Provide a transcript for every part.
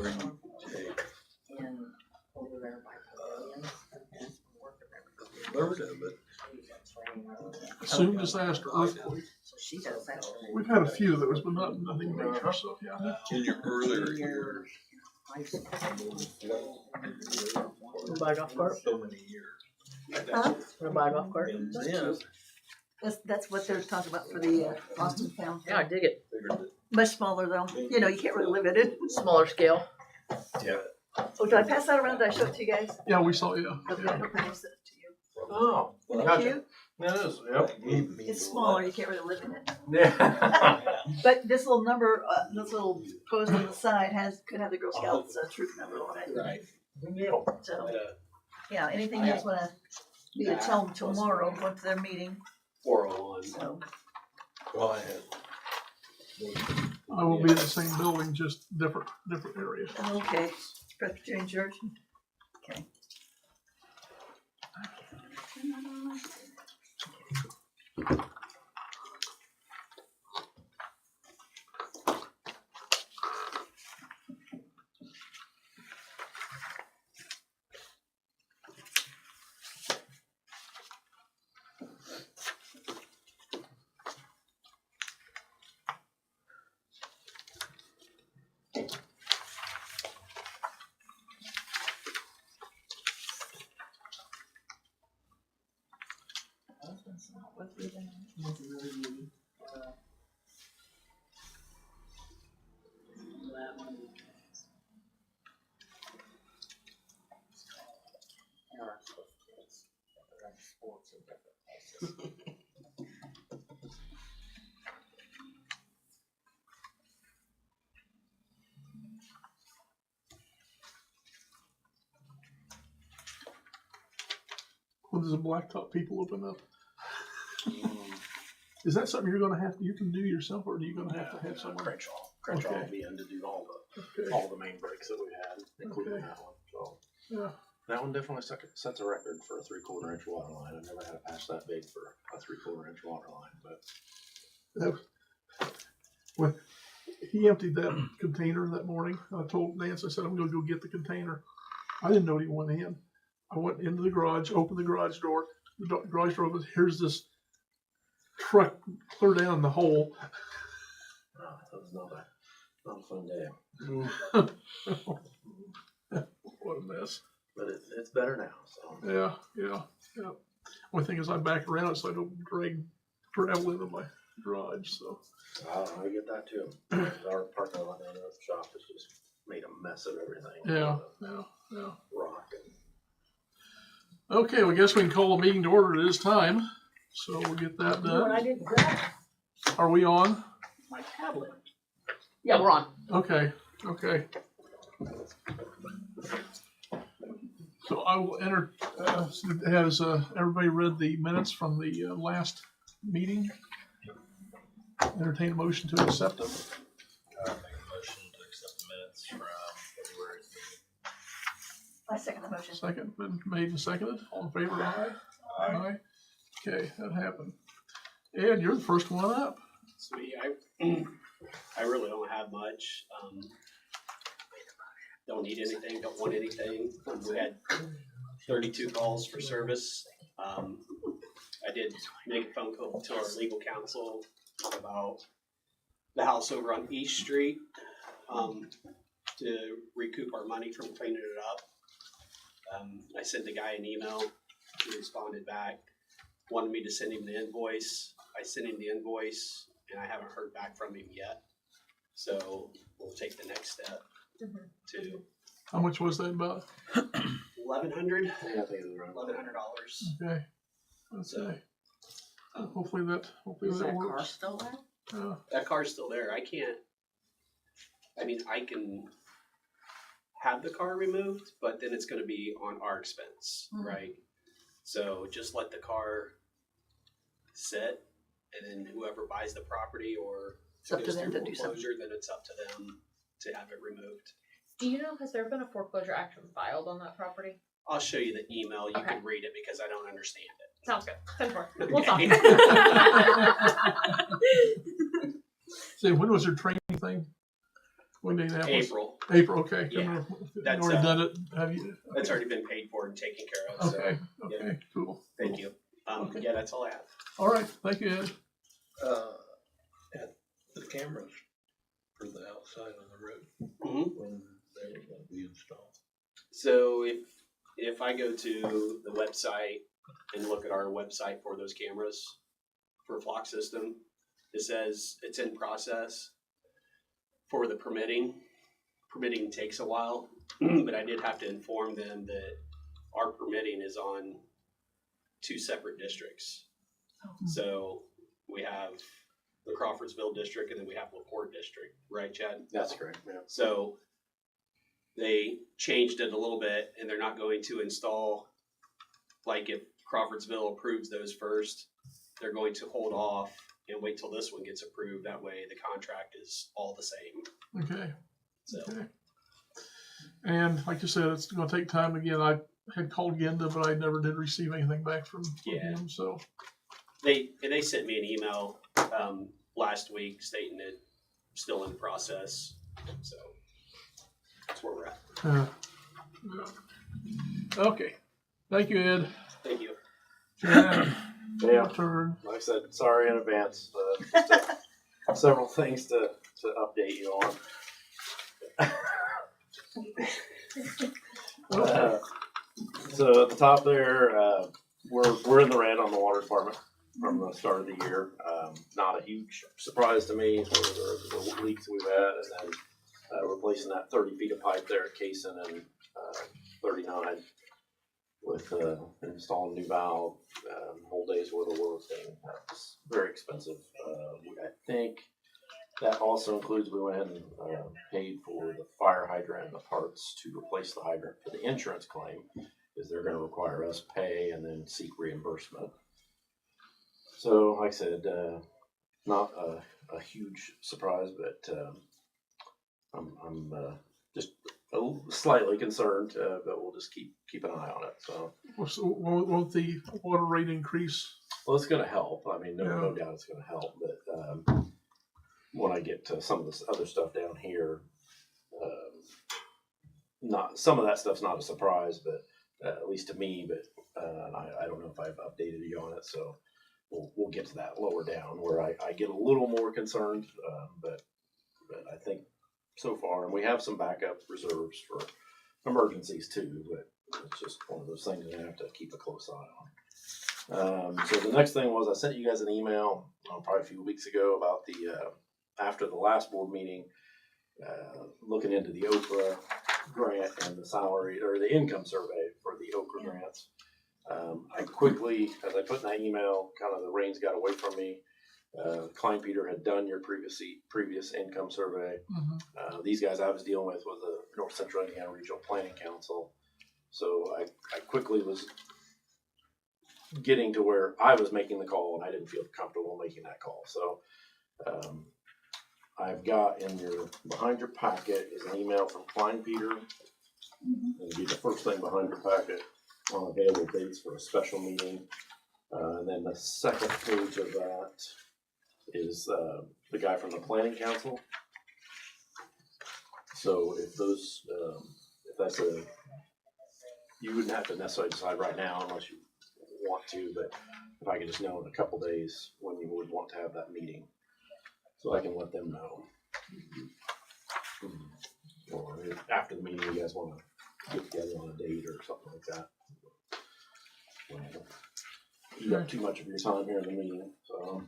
in over there by pavilions. Assumed disaster, earthquake. So she does that. We've had a few of those, but nothing major, so yeah. In your earlier years. Buy a golf cart? So many years. Huh? Wanna buy a golf cart? Yeah. That's what they're talking about for the Austin Fountain. Yeah, I dig it. Much smaller though. You know, you can't really live in it. Smaller scale. Yeah. Oh, did I pass that around? Did I show it to you guys? Yeah, we saw, yeah. Okay, I hope I sent it to you. Oh, Isn't it gotcha. cute? It is, yep. It's smaller, you can't really live in it. Yeah. But this little number, this little post on the side could have the Girl Scouts troop number on it. Right. Good deal. So, yeah, anything you guys wanna be to tell them tomorrow, go to their meeting, 401. so. Well, I had. I will be in the same building, just different area. Okay, Presbyterian Church. Okay. When does the blacktop people open up? Is that something you're gonna have, you can do yourself, or are you gonna have to have someone? Crenshaw Okay. will be in to do all Okay. the main breaks that we had, including Okay. that one. So Yeah. that one definitely sets a record for a 3/4 inch water line. I've never had a patch that big for a 3/4 inch water line, but When he emptied that container that morning, I told Nance, I said, I'm gonna go get the container. I didn't know he went in. I went into the garage, opened the garage door, garage door opens, here's this truck clear down the hole. that was not a fun day. What a mess. But it's better now. So Yeah. Only thing is I back around so I don't drag gravel into my garage, so. I get that too. Our parking lot down there at the shop has just made a mess of everything. Yeah. Rock and Okay, well, I guess we can call the meeting to order. It is time, so we'll get that You know what I done. didn't grab? Are we on? My tablet. Yeah, we're on. Okay. So I will enter, has everybody read the minutes from the last meeting? Entertain a motion to accept them. Make a motion to accept the minutes from February's meeting. I second the motion. Second, been made and seconded. All in favor, aye? Aye. Okay, that happened. Ed, you're the first one up. Sweet. I really don't have much. Don't need anything, don't want anything. We had 32 calls for service. I did make a phone call to our legal counsel about the house over on East Street to recoup our money from cleaning it up. I sent the guy an email. He responded back, wanted me to send him the invoice. I sent him the invoice, and I haven't heard back from him yet. So we'll take the next step to How much was that about? $1,100. I think it was around $1,100. Okay. Okay. Hopefully that Is that car works. still there? Yeah. That car's still there. I can have the car removed, but then it's going to be on our expense, right? So just let the car sit, and then whoever buys the property or It's up to goes them through to do something. foreclosure, then it's up to them to have it removed. Do you know, has there been a foreclosure action filed on that property? I'll show you the email. You Okay. can read it because I don't understand it. Sounds good. 10-4. We'll talk. See, when was your training thing? Going to Indianapolis? April. April, okay. Yeah, You that's, already done it, have you? That's already been paid for and taken care of, so, Okay, okay, cool. thank you. Okay. Yeah, that's all I have. All right, thank you, Ed. And the cameras for the outside on the road, Mhm. when they were gonna be installed. So if I go to the website and look at our website for those cameras for Flock System, it says it's in process for the permitting. Permitting takes a while, but I did have to inform them that our permitting is on 2 separate districts. So we have the Crawfordsville district and then we have LaPorte district, right, Chad? That's correct, yeah. So they changed it a little bit and they're not going to install, like if Crawfordsville approves those first, they're going to hold off and wait till this one gets approved. That way the contract is all the same. Okay, So okay. And like you said, it's gonna take time again. I had called Genda, but I never did receive anything back from Yeah. him, so. they sent me an email last week stating it still in process. So that's where we're at. Yeah. Okay, thank you, Ed. Thank you. Chad, Yeah. your turn. Like I said, sorry in advance. Just several things to update you on. So at the top there, we're in the red on the water department from the start of the year. Not a huge surprise to me for the leaks we've had, and then replacing that 30 feet of pipe there at Cason and 39 with installing new valve, whole day's worth of work, and that's very expensive. I think that also includes, we went ahead and paid for the fire hydrant and the parts to replace the hydrant for the insurance claim, because they're going to require us pay and then seek reimbursement. So, like I said, not a huge surprise, but I'm just slightly concerned, but we'll just keep an eye on it. So, So won't the water rate increase? well, it's going to help. I mean, no Yeah. doubt it's going to help. But when I get to some of this other stuff down here, not some of that stuff's not a surprise, but at least to me. But I don't know if I've updated you on it, so we'll get to that lower down where I get a little more concerned. But I think so far, and we have some backup reserves for emergencies too. But it's just one of those things we have to keep a close eye on. So the next thing was I sent you guys an email probably a few weeks ago about the after the last board meeting, looking into the Okra grant and the salary or the income survey for the Okra grants. I quickly, as I put in that email, kind of the reins got away from me. Klein Peter had done your previous income survey. Mm-hmm. These guys I was dealing with was the North Central Indiana Regional Planning Council. So I quickly was getting to where I was making the call and I didn't feel comfortable making that call. So I've got behind your packet is an email from Klein Peter. It'll be the first thing behind your packet on available dates for a special meeting. And then the second page of that is the guy from the Planning Council. So if those, if that's you wouldn't have to necessarily decide right now unless you want to, but if I could just know in a couple days when you would want to have that meeting, so I can let them know. Or if after the meeting you guys want to get together on a date or something like that. Eat up too much of your time here in the meeting, so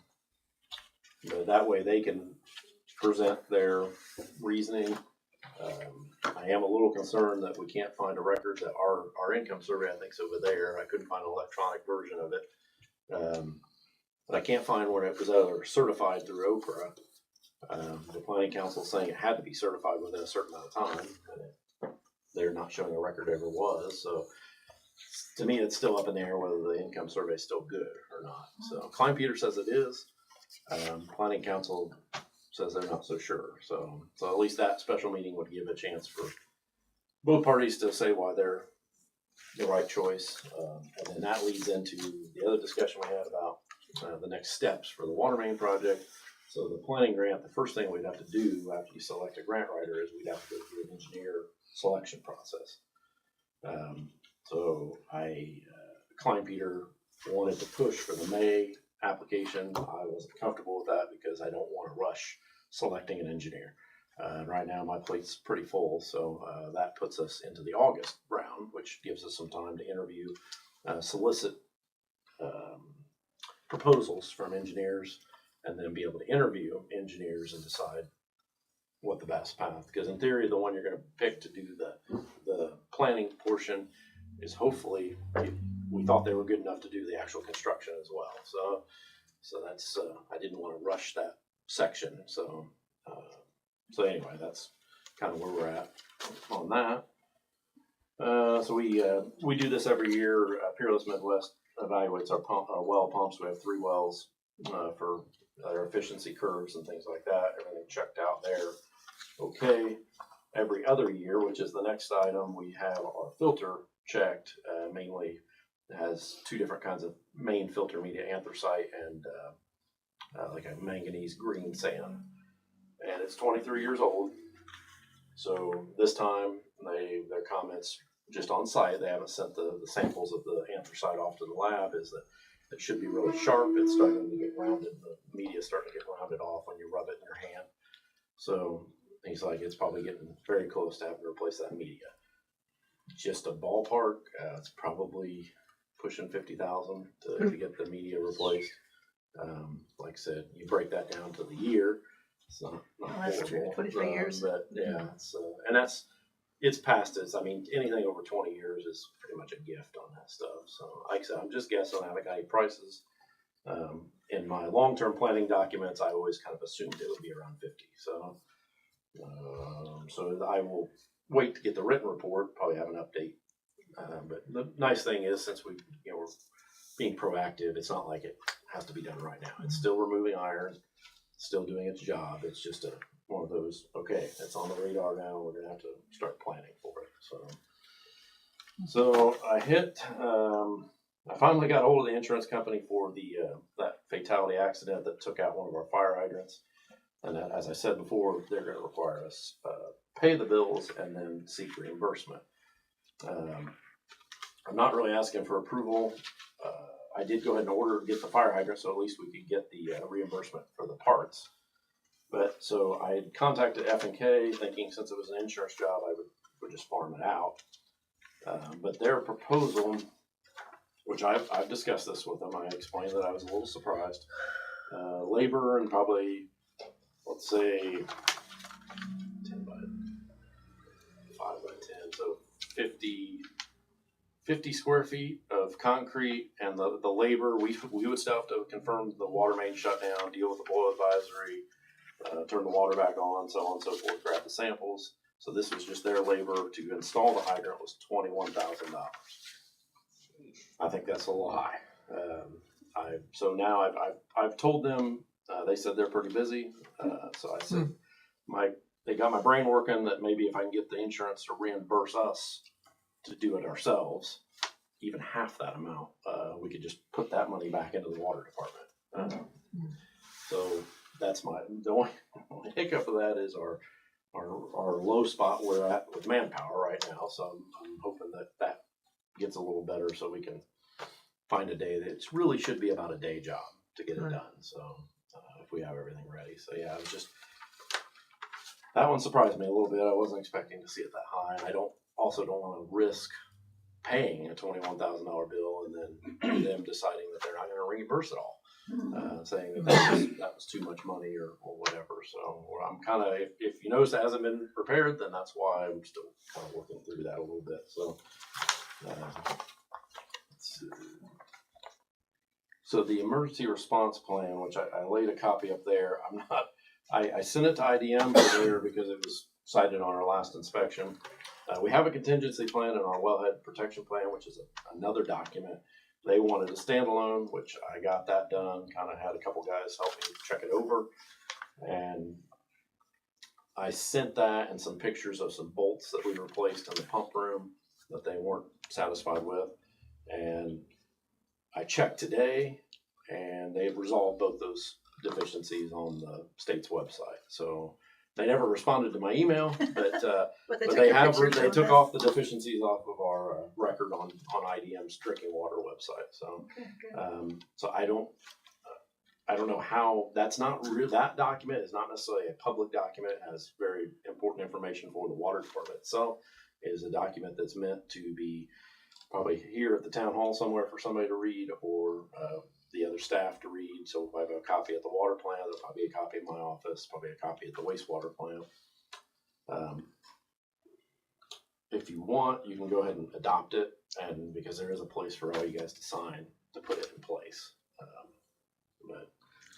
but that way they can present their reasoning. I am a little concerned that we can't find a record that our income survey, I think, is over there. I couldn't find an electronic version of it. But I can't find where it was ever certified through Okra. The Planning Council is saying it had to be certified within a certain amount of time, and they're not showing a record ever was. So to me, it's still up in the air whether the income survey is still good or not. So Klein Peter says it is. Planning Council says they're not so sure. So at least that special meeting would give a chance for both parties to say why they're the right choice. And then that leads into the other discussion we had about the next steps for the water main project. So the planning grant, the first thing we'd have to do after you select a grant writer is we'd have to go through an engineer selection process. So Klein Peter wanted to push for the May application. I wasn't comfortable with that because I don't want to rush selecting an engineer. Right now my plate's pretty full, so that puts us into the August round, which gives us some time to interview, solicit proposals from engineers, and then be able to interview engineers and decide what the best path. Because in theory, the one you're going to pick to do the planning portion is hopefully, we thought they were good enough to do the actual construction as well. So that's I didn't want to rush that section. So anyway, that's kind of where we're at on that. So we do this every year. Peerless Midwest evaluates our well pumps. We have 3 wells for their efficiency curves and things like that. Everything checked out there. Okay. Every other year, which is the next item, we have our filter checked. Mainly, it has 2 different kinds of main filter media, anthracite and like a manganese green sand. And it's 23 years old. So this time, their comments just on site, they haven't sent the samples of the anthracite off to the lab, is that it should be really sharp. It's starting to get rounded. The media is starting to get rounded off when you rub it in your hand. So he's like, it's probably getting very close to having to replace that media. Just a ballpark, it's probably pushing $50,000 to get the media replaced. Like I said, you break that down to the year. It's not that's true, horrible. 23 years. But yeah, it's past it. I mean, anything over 20 years is pretty much a gift on that stuff. So like I said, I'm just guessing. I haven't got any prices. In my long-term planning documents, I always kind of assumed it would be around 50. So I will wait to get the written report, probably have an update. But the nice thing is, since we're being proactive, it's not like it has to be done right now. It's still removing iron, still doing its job. It's just one of those, okay, it's on the radar now. We're going to have to start planning for it. So I finally got hold of the insurance company for that fatality accident that took out one of our fire hydrants. And as I said before, they're going to require us pay the bills and then seek reimbursement. I'm not really asking for approval. I did go ahead and get the fire hydrant, so at least we could get the reimbursement for the parts. But so I had contacted F&K thinking since it was an insurance job, I would just farm it out. But their proposal, which I've discussed this with them, I explained that I was a little surprised. Labor and probably, let's say, 10 by 5 by 10, so 50 square feet of concrete, and the labor, we would still have to confirm the water main shutdown, deal with the boil advisory, turn the water back on, so on and so forth, grab the samples. So this was just their labor to install the hydrant was $21,000. I think that's a little high. So now I've told them, they said they're pretty busy. So I said, they got my brain working that maybe if I can get the insurance to reimburse us to do it ourselves, even half that amount, we could just put that money back into the water department. So that's the only hiccup of that is our low spot we're at with manpower right now. So I'm hoping that gets a little better so we can find a day that really should be about a day job to get it done. So if we have everything ready. So yeah, it was just, that one surprised me a little bit. I wasn't expecting to see it that high. And I don't want to risk paying a $21,000 bill and then them deciding that they're not going to reimburse it all. Saying that was too much money or whatever. So I'm kind of, if you notice it hasn't been prepared, then that's why I'm still kind of working through that a little bit. So let's see. So the emergency response plan, which I laid a copy up there, I sent it to IDM there because it was cited on our last inspection. We have a contingency plan in our wellhead protection plan, which is another document. They wanted a standalone, which I got that done, kind of had a couple guys help me check it over. And I sent that and some pictures of some bolts that we replaced in the pump room that they weren't satisfied with. And I checked today and they've resolved both those deficiencies on the state's website. So they never responded to my email, but But they but took they your have, pictures they of took this? off the deficiencies off of our record on IDM's drinking water website. So, Okay, good. so I don't know how, that's not real, that document is not necessarily a public document, it has very important information for the water department itself. It is a document that's meant to be probably here at the town hall somewhere for somebody to read, or the other staff to read. So if I have a copy at the water plant, there'll probably be a copy in my office, probably a copy at the wastewater plant. If you want, you can go ahead and adopt it, and because there is a place for all you guys to sign to put it in place. But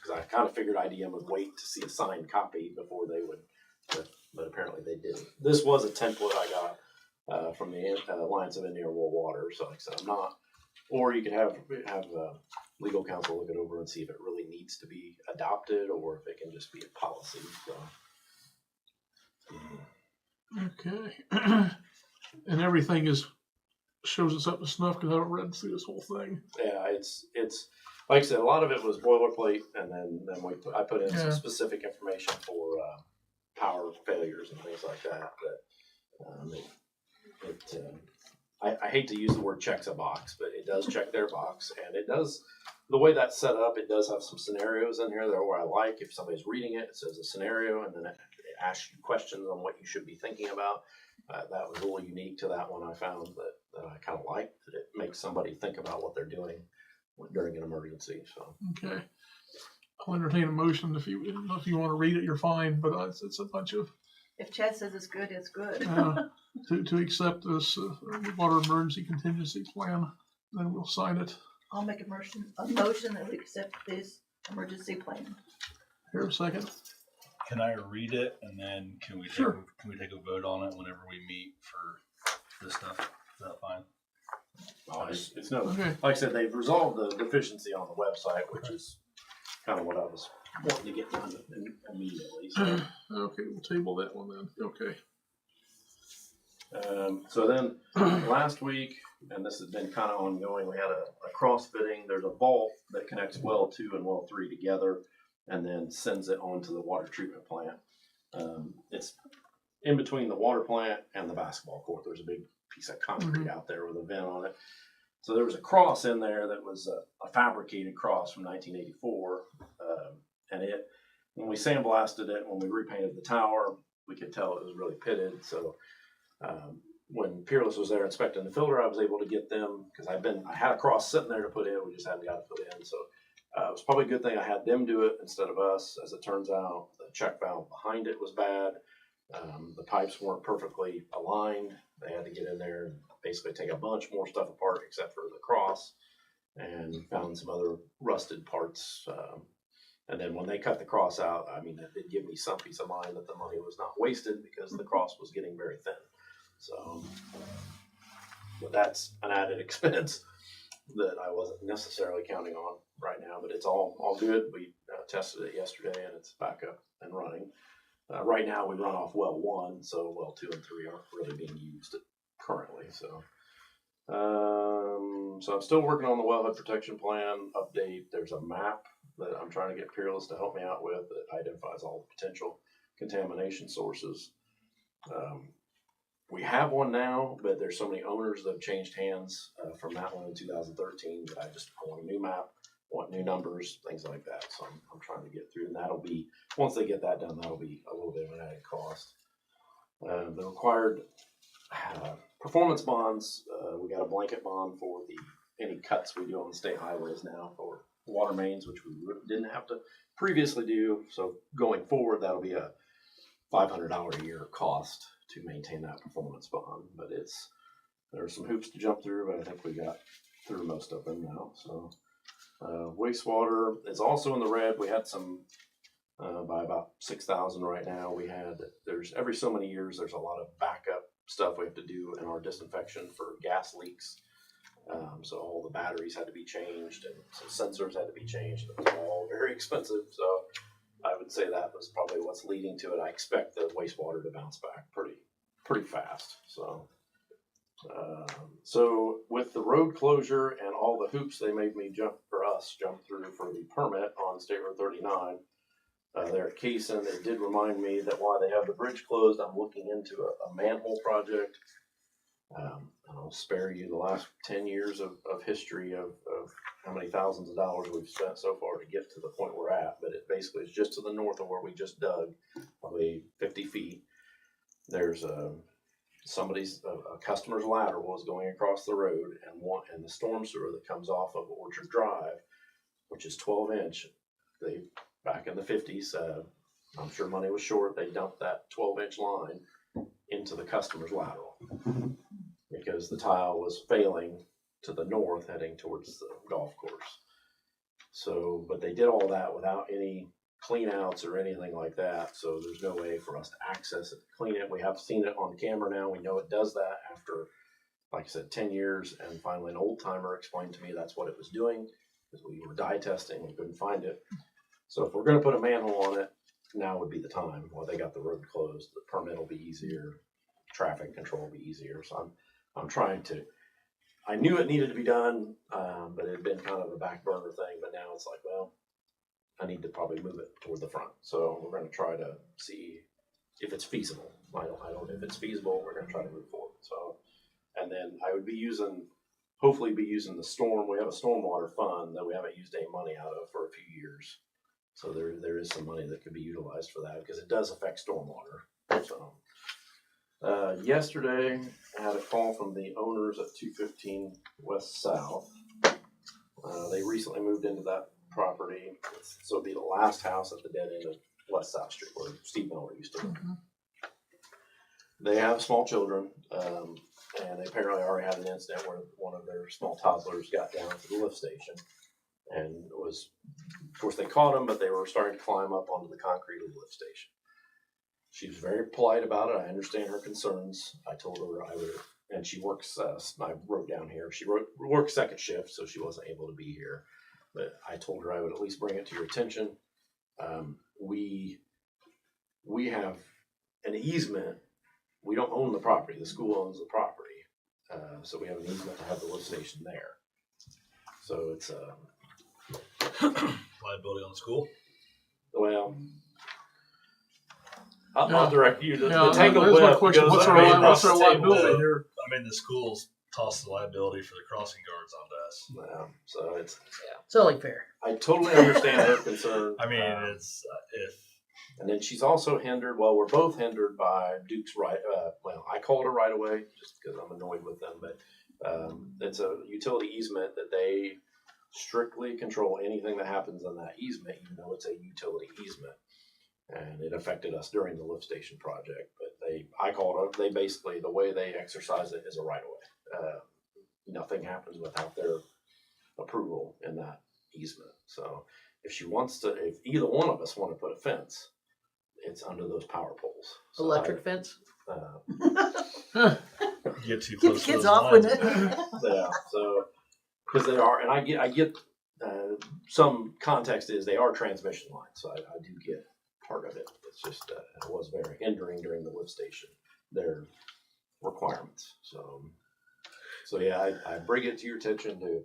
because I kind of figured IDM would wait to see a signed copy before they would, but apparently they didn't. This was a template I got from the Alliance of Indian World Water, so like I said, I'm not. Or you could have legal counsel look it over and see if it really needs to be adopted or if it can just be a policy. So. Okay. And everything shows us up to snuff because I haven't read through this whole thing. Yeah, it's like I said, a lot of it was boilerplate, and then I put in some specific information for power failures and things like that. I hate to use the word checks a box, but it does check their box, and it does. The way that's set up, it does have some scenarios in here that where I like. If somebody's reading it, it says a scenario, and then it asks you questions on what you should be thinking about. That was really unique to that one I found that I kind of like, that it makes somebody think about what they're doing during an emergency. So Okay. I'll entertain a motion if you want to read it, you're fine, but it's a bunch of, If Chad says it's good, it's good. to accept this water emergency contingency plan, then we'll sign it. I'll make a motion that we accept this emergency plan. Here, a second. Can I read it and then can we Sure. take a vote on it whenever we meet for this stuff? Is that fine? it's no, Okay. like I said, they've resolved the deficiency on the website, which is kind of what I was wanting to get done immediately. So. Okay, we'll table that one then. Okay. So then last week, and this has been kind of ongoing, we had a cross fitting. There's a vault that connects well 2 and well 3 together and then sends it onto the water treatment plant. It's in between the water plant and the basketball court. There's a big piece of concrete out there with a vent on it. So there was a cross in there that was a fabricated cross from 1984. And when we sandblasted it, when we repainted the tower, we could tell it was really pitted. So when Peerless was there inspecting the filter, I was able to get them, because I had a cross sitting there to put in, we just hadn't got it put in. So it was probably a good thing I had them do it instead of us. As it turns out, the check valve behind it was bad. The pipes weren't perfectly aligned. They had to get in there and basically take a bunch more stuff apart except for the cross, and found some other rusted parts. And then when they cut the cross out, I mean, it did give me some peace of mind that the money was not wasted because the cross was getting very thin. So, but that's an added expense that I wasn't necessarily counting on right now, but it's all good. We tested it yesterday and it's back up and running. Right now we run off well 1, so well 2 and 3 aren't really being used currently. So, so I'm still working on the wellhead protection plan update. There's a map that I'm trying to get Peerless to help me out with that identifies all the potential contamination sources. We have one now, but there's so many owners that have changed hands from that one in 2013 that I want a new map, want new numbers, things like that. So I'm trying to get through, and that'll be, once they get that done, that'll be a little bit of an added cost. The required performance bonds, we got a blanket bond for any cuts we do on the state highways now for water mains, which we didn't have to previously do. So going forward, that'll be a $500 a year cost to maintain that performance bond. But there's some hoops to jump through, but I think we got through most of them now. So wastewater is also in the red. We had some by about 6,000 right now. There's every so many years there's a lot of backup stuff we have to do in our disinfection for gas leaks. So all the batteries had to be changed and some sensors had to be changed. It was all very expensive. So I would say that was probably what's leading to it. I expect the wastewater to bounce back pretty fast. So, so with the road closure and all the hoops they made me jump, or bus jumped through for the permit on State Road 39. There at Kaysen, it did remind me that while they have the bridge closed, I'm looking into a manhole project. And I'll spare you the last 10 years of history of how many thousands of dollars we've spent so far to get to the point we're at, but it basically is just to the north of where we just dug, probably 50 feet. There's a customer's ladder was going across the road, and the storm sewer that comes off of Orchard Drive, which is 12-inch. They back in the 50s, I'm sure money was short. They dumped that 12-inch line into the customer's lateral because the tile was failing to the north, heading towards the golf course. So, but they did all that without any clean outs or anything like that. So there's no way for us to access it, clean it. We have seen it on camera now. We know it does that after, like I said, 10 years. And finally, an old timer explained to me that's what it was doing because we were dye testing. We couldn't find it. So if we're going to put a manhole on it, now would be the time. Well, they got the road closed. The permit will be easier. Traffic control will be easier. So I'm trying to. I knew it needed to be done, but it had been kind of a back burner thing. But now it's like, well, I need to probably move it toward the front. So we're going to try to see if it's feasible. I don't. If it's feasible, we're going to try to move forward. So, and then I would be hopefully be using the storm. We have a stormwater fund that we haven't used any money out of for a few years. So there is some money that could be utilized for that because it does affect stormwater. So yesterday I had a call from the owners at 215 West South. They recently moved into that property, so it'll be the last house at the dead end of West South Street where Steve Miller used to live. They have small children, and they apparently already had an incident where one of their small toddlers got down to the lift station and of course they caught him, but they were starting to climb up onto the concrete of the lift station. She was very polite about it. I understand her concerns. I told her I would, and she works, I wrote down here, she works second shift, so she wasn't able to be here. But I told her I would at least bring it to your attention. We have an easement. We don't own the property. The school owns the property. So we have an easement to have the lift station there. So it's Liability on the school? well, I'll direct you. The Yeah, tangle that's my web question. goes What's across our the table. liability here? I mean, the schools toss the liability for the crossing guards onto us. Yeah, so It's only fair. I totally understand her concern. I mean, it's if And then she's also hindered, well, we're both hindered by Duke's right, I call it a right of way just because I'm annoyed with them, but it's a utility easement that they strictly control anything that happens in that easement, even though it's a utility easement. And it affected us during the lift station project, but I call it, they basically, the way they exercise it is a right of way. Nothing happens without their approval in that easement. So if either one of us want to put a fence, it's under those power poles. So Electric fence? you get too Keep the close to kids those off lines. with it. Yeah, so, because they are, and I get some context is they are transmission lines, so I do get part of it. It's just, it was very hindering during the lift station, their requirements. So yeah, I bring it to your attention to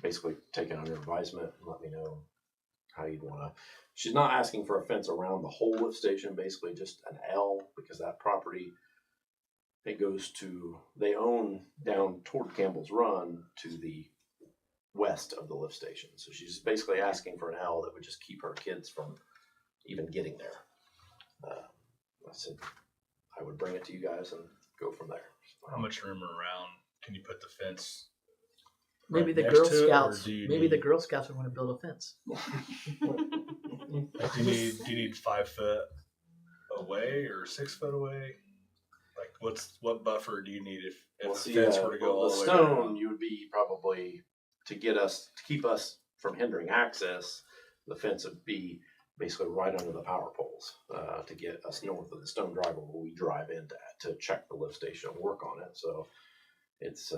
basically take it under advisement and let me know how you'd want to. She's not asking for a fence around the whole lift station, basically just an L, because that property, they own down toward Campbell's Run to the west of the lift station. So she's basically asking for an L that would just keep her kids from even getting there. I said I would bring it to you guys and go from there. How much room around can you put the fence? Maybe right the next Girl to it, or Scouts. do you Maybe need- the Girl Scouts would want to build a fence. Like, do you need 5 foot away or 6 foot away? Like, what buffer do you need if the fence were to go all the the way stone, around? you would be probably to keep us from hindering access. The fence would be basically right under the power poles to get us north of the stone driveway where we drive in to check the lift station and work on it. So it's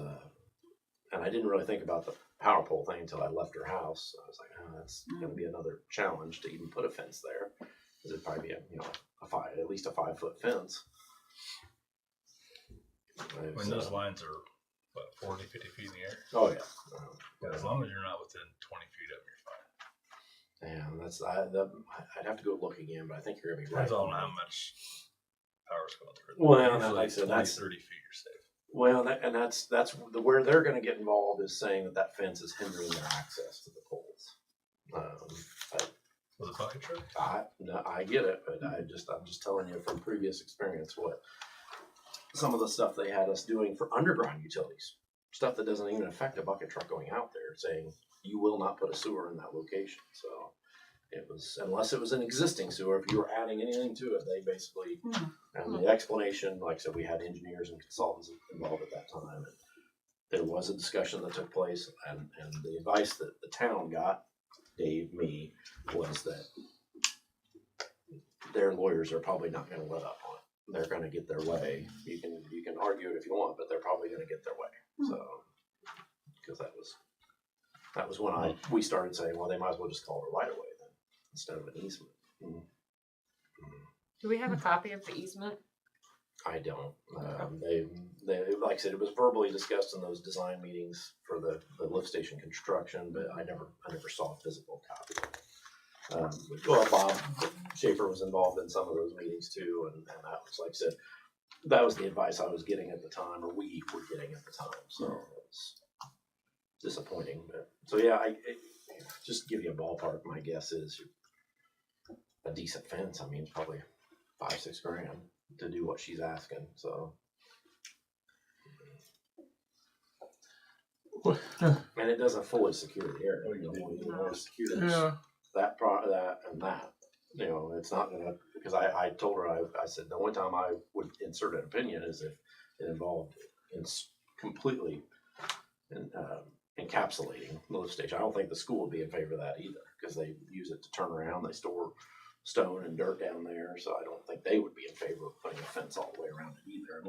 and I didn't really think about the power pole thing until I left her house. I was like, oh, that's going to be another challenge to even put a fence there, because it'd probably be at least a 5 foot fence. When those lines are what, 40, 50 feet in the air? Oh, yeah. Yeah, as long as you're not within 20 feet of it, you're fine. Yeah, I'd have to go look again, but I think you're gonna be right. Depends on how much power's going through. Well, Usually like I said, 20, that's- 30 feet, you're safe. Well, where they're going to get involved is saying that fence is hindering their access to the poles. With a bucket truck? I get it, but I'm just telling you from previous experience what some of the stuff they had us doing for underground utilities, stuff that doesn't even affect a bucket truck going out there, saying you will not put a sewer in that location. So it was, unless it was an existing sewer, if you were adding anything to it, they basically, and the explanation, like I said, we had engineers and consultants involved at that time. And there was a discussion that took place, and the advice that the town gave me was that their lawyers are probably not going to let up on it. They're going to get their way. You can argue it if you want, but they're probably going to get their way. So, because that was when we started saying, well, they might as well just call it a right of way then instead of an easement. Do we have a copy of the easement? I don't. They like I said, it was verbally discussed in those design meetings for the lift station construction, but I never saw a physical copy. Well, Bob Schaefer was involved in some of those meetings too, and that was, like I said, that was the advice I was getting at the time, or we were getting at the time. So it was disappointing. But so yeah, just to give you a ballpark. My guess is a decent fence. I mean, it's probably $5-6 grand to do what she's asking. So, and it doesn't fully secure the area. You know, secure that and that. You know, it's not gonna, because I told her, I said the only time I would insert an opinion is if it involved completely encapsulating the lift station. I don't think the school would be in favor of that either, because they use it to turn around. They store stone and dirt down there, so I don't think they would be in favor of putting a fence all the way around it either,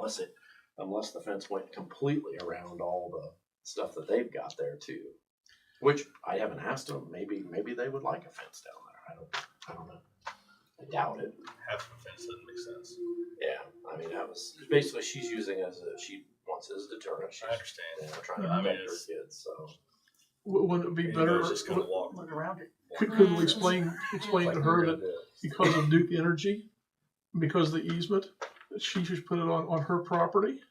unless the fence went completely around all the stuff that they've got there too. Which I haven't asked them. Maybe they would like a fence down there. I don't know. I doubt it. Half a fence doesn't make sense. Yeah, I mean, that was basically, she's using it she wants it as a deterrent. She's, I understand. you know, trying to I mean, protect her kids. So Wouldn't it be You better? guys just gonna walk. Look around it. Couldn't we explain Like to her we're that gonna- because of Duke Energy, because of the easement, that she should put it on her property?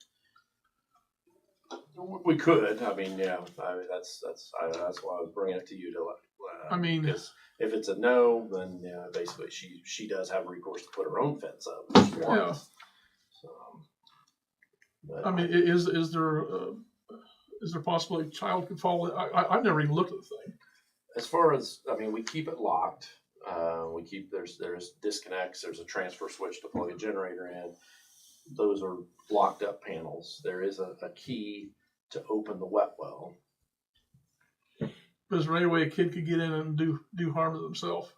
we could. I mean, yeah. I mean, that's why I was bringing it to you to. I mean- because if it's a no, then yeah, basically she does have recourse to put her own fence up if she wants. So, but I mean, is there possibly a child could fall in? I've never even looked at the thing. as far as, I mean, we keep it locked. There's disconnects. There's a transfer switch to plug a generator in. Those are locked up panels. There is a key to open the wet well. Is there any way a kid could get in and do harm to themselves?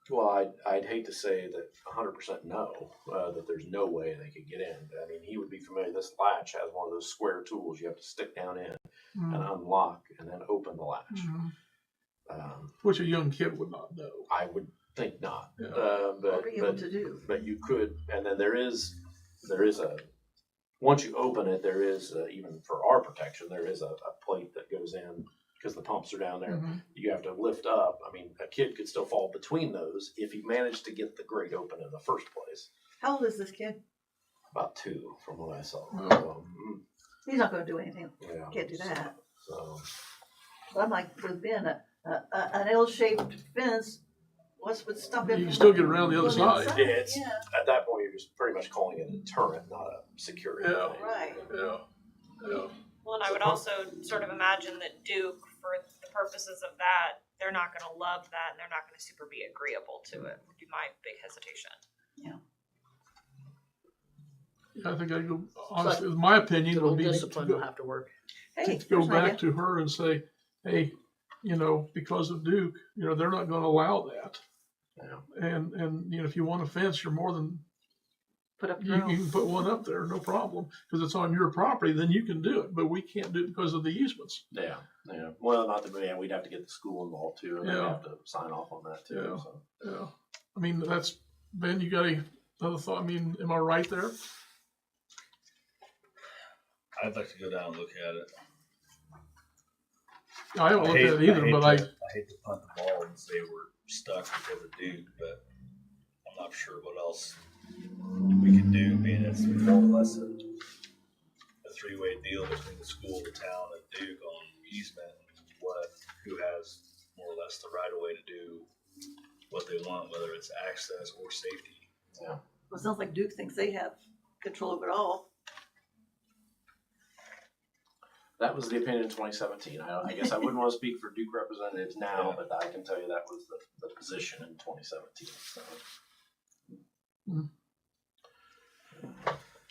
Well, I'd hate to say that 100% no, that there's no way they could get in. I mean, he would be familiar. This latch has one of those square tools you have to stick down in and unlock and then open the latch. Which a young kid would not know. I would think not. Yeah. What are you able to do? But you could, and then there is a, once you open it, there is even for our protection, there is a plate that goes in because the pumps are down there. You have to lift up. I mean, a kid could still fall between those if he managed to get the grate open in the first place. How old is this kid? About 2 from what I saw. He's not going to do anything. Yeah. Can't do that. So But I'm like with Ben, an L-shaped fence. What's stop him? You can from still get around the other going side. outside? yeah, it's Yeah. at that point you're just pretty much calling it a deterrent, not a security Yeah. thing. Right. Yeah. Well, and I would also sort of imagine that Duke, for the purposes of that, they're not going to love that and they're not going to super be agreeable to it, would be my big hesitation. Yeah, I think I go, honestly, my opinion Little would be to discipline will have to work. Hey, go there's an back idea. to her and say, hey, because of Duke, they're not going to allow that. Yeah. And if you want a fence, you're more than, Put up you your own. can put one up there, no problem, because it's on your property, then you can do it, but we can't do it because of the easements. Yeah. Well, not the we'd have to get the school involved too, and they'd Yeah. have to sign off on that too. Yeah. So. Yeah, I mean, that's, Ben, you got another thought? I mean, am I right there? I'd like to go down and look at it. I haven't looked at it either, but I hate to punt the ball and say we're stuck because of Duke, but I'm not sure what else we can do, being it's more or less a three-way deal between the school, the town, and Duke on easement, who has more or less the right of way to do what they want, whether it's access or safety. Well, it sounds like Duke thinks they have control of it all. That was the opinion in 2017. I guess I wouldn't want to speak for Duke representatives now, but I can tell you that was the position in 2017.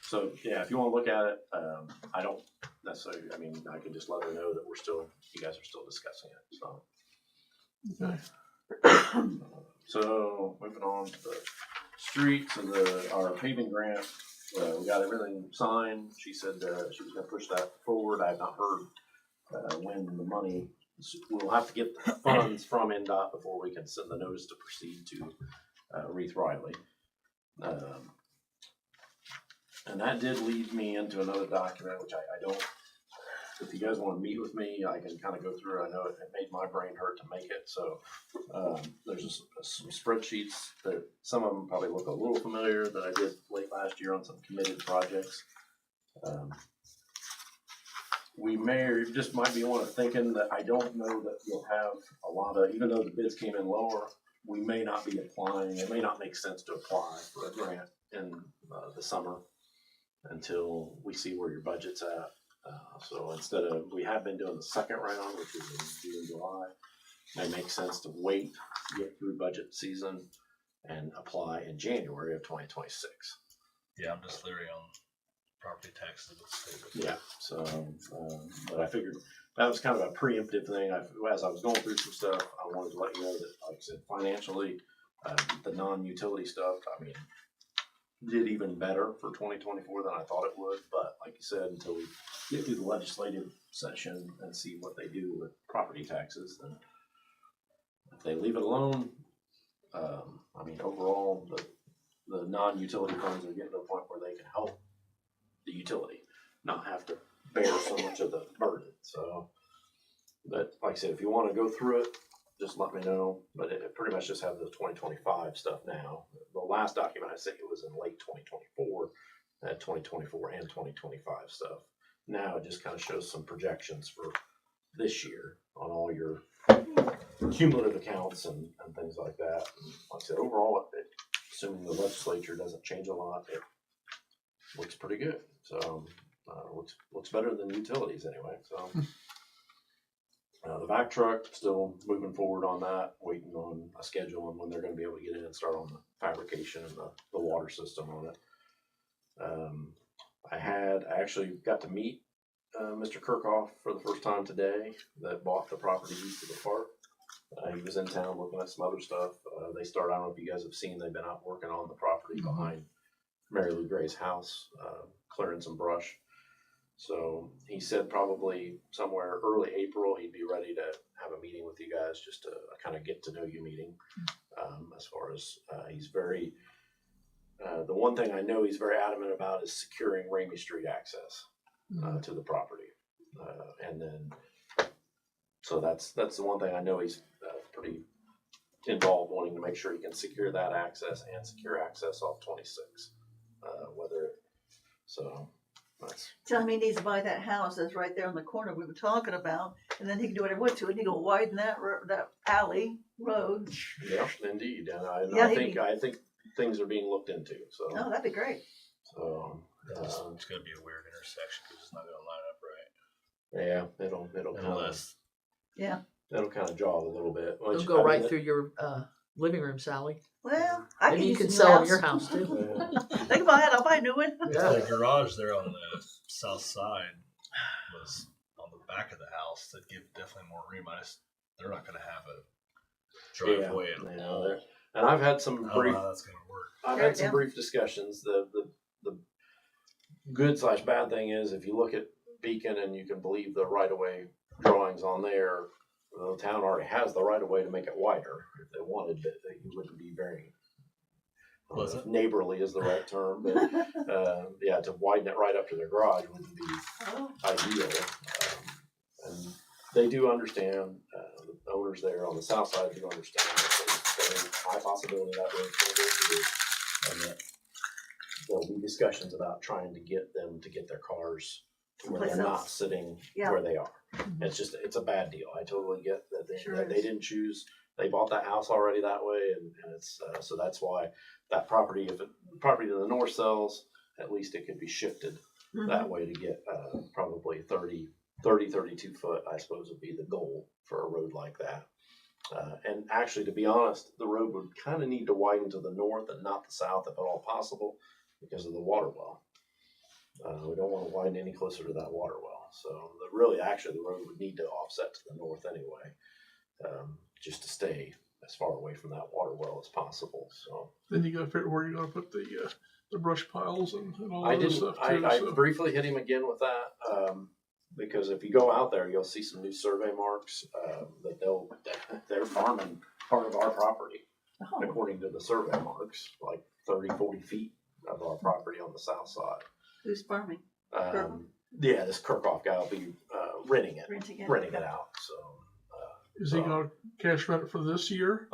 So yeah, if you want to look at it, I don't necessarily. I mean, I can just let her know that you guys are still discussing it. So. okay. So moving on to the streets and our paving grant, we got everything signed. She said she was going to push that forward. I have not heard when the money. We'll have to get the funds from NDOT before we can send the notice to proceed to Reith Riley. And that did lead me into another document, which I don't. If you guys want to meet with me, I can kind of go through. I know it made my brain hurt to make it. So there's just some spreadsheets that some of them probably look a little familiar that I did late last year on some committed projects. We just might be one of thinking that I don't know that you'll have a lot of, even though the bids came in lower, we may not be applying. It may not make sense to apply for a grant in the summer until we see where your budget's at. So instead of, we have been doing the second round, which is in June, July, it may make sense to wait, get through budget season, and apply in January of 2026. Yeah, I'm just leery on property taxes. Yeah, so, but I figured that was kind of a preemptive thing. As I was going through some stuff, I wanted to let you know that, like I said, financially, the non-utility stuff, I mean, did even better for 2024 than I thought it would. But like you said, until we get through the legislative session and see what they do with property taxes, then if they leave it alone, I mean, overall, the non-utility funds are getting to a point where they can help the utility, not have to bear so much of the burden. So, but like I said, if you want to go through it, just let me know. But it pretty much just have the 2025 stuff now. The last document I sent you was in late 2024, 2024 and 2025 stuff. Now it just kind of shows some projections for this year on all your cumulative accounts and things like that. And like I said, overall, assuming the legislature doesn't change a lot, it looks pretty good. So looks better than utilities anyway. So. The vac truck, still moving forward on that, waiting on a schedule and when they're going to be able to get in and start on the fabrication and the water system on it. I actually got to meet Mr. Kirchhoff for the first time today that bought the property east of the park. He was in town looking at some other stuff. They started, I don't know if you guys have seen, they've been out working on the property behind Mary Lou Gray's house, clearing some brush. So he said probably somewhere early April he'd be ready to have a meeting with you guys, just to kind of get to know you meeting. As far as he's very, the one thing I know he's very adamant about is securing Ramey Street access to the property, and then so that's the one thing I know he's pretty involved, wanting to make sure he can secure that access and secure access off 26. Tell him he needs to buy that house that's right there on the corner we were talking about, and then he can do whatever he wants to it. He can widen that alley road. Yeah, indeed, and Yeah, I think things are being looked into. So Oh, that'd be great. So it's going to be a weird intersection because it's not going to line up right. yeah, it'll kind of Yeah. it'll kind of jog a little bit. It'll go right through your living room, Sally. Well, I Maybe can you use could the sell new them your house. house too. They can buy it. I'll buy a new one. Yeah. The garage there on the south side was on the back of the house. That give definitely more room. They're not going to have a driveway at all. And I've had some I don't brief. know how that's going to work. I've had some brief discussions. The good / bad thing is, if you look at Beacon and you can believe the right of way drawings on there, the town already has the right of way to make it wider. If they wanted it, you wouldn't be I don't Was know if it? neighborly is the right term, but, yeah, to widen it right up to their garage would be Oh, ideal. And they do understand, the owners there on the south side do understand that there's a high possibility that road will go through. And that there'll be discussions about trying to get them to get their cars to where they're Someplace not else. sitting Yeah. where they are. It's a bad deal. I totally get that Sure that they is. didn't choose, they bought that house already that way, and it's, so that's why that property, if it, property to the north sells, at least it could be shifted that way to get, probably 32 foot, I suppose would be the goal for a road like that. And actually, to be honest, the road would kind of need to widen to the north and not the south if at all possible because of the water well. We don't want to widen any closer to that water well. So really, actually, the road would need to offset to the north anyway, just to stay as far away from that water well as possible. So Then you gotta figure where you're gonna put the brush piles and all I that other didn't. stuff too. I so. briefly hit him again with that because if you go out there, you'll see some new survey marks that they're farming part of our property Oh, according to the survey marks, like 30, 40 feet of our property on the south side. who's farming? Yeah, this Kirkhoff guy will be renting it out. So. Is he gonna cash rent it for this year?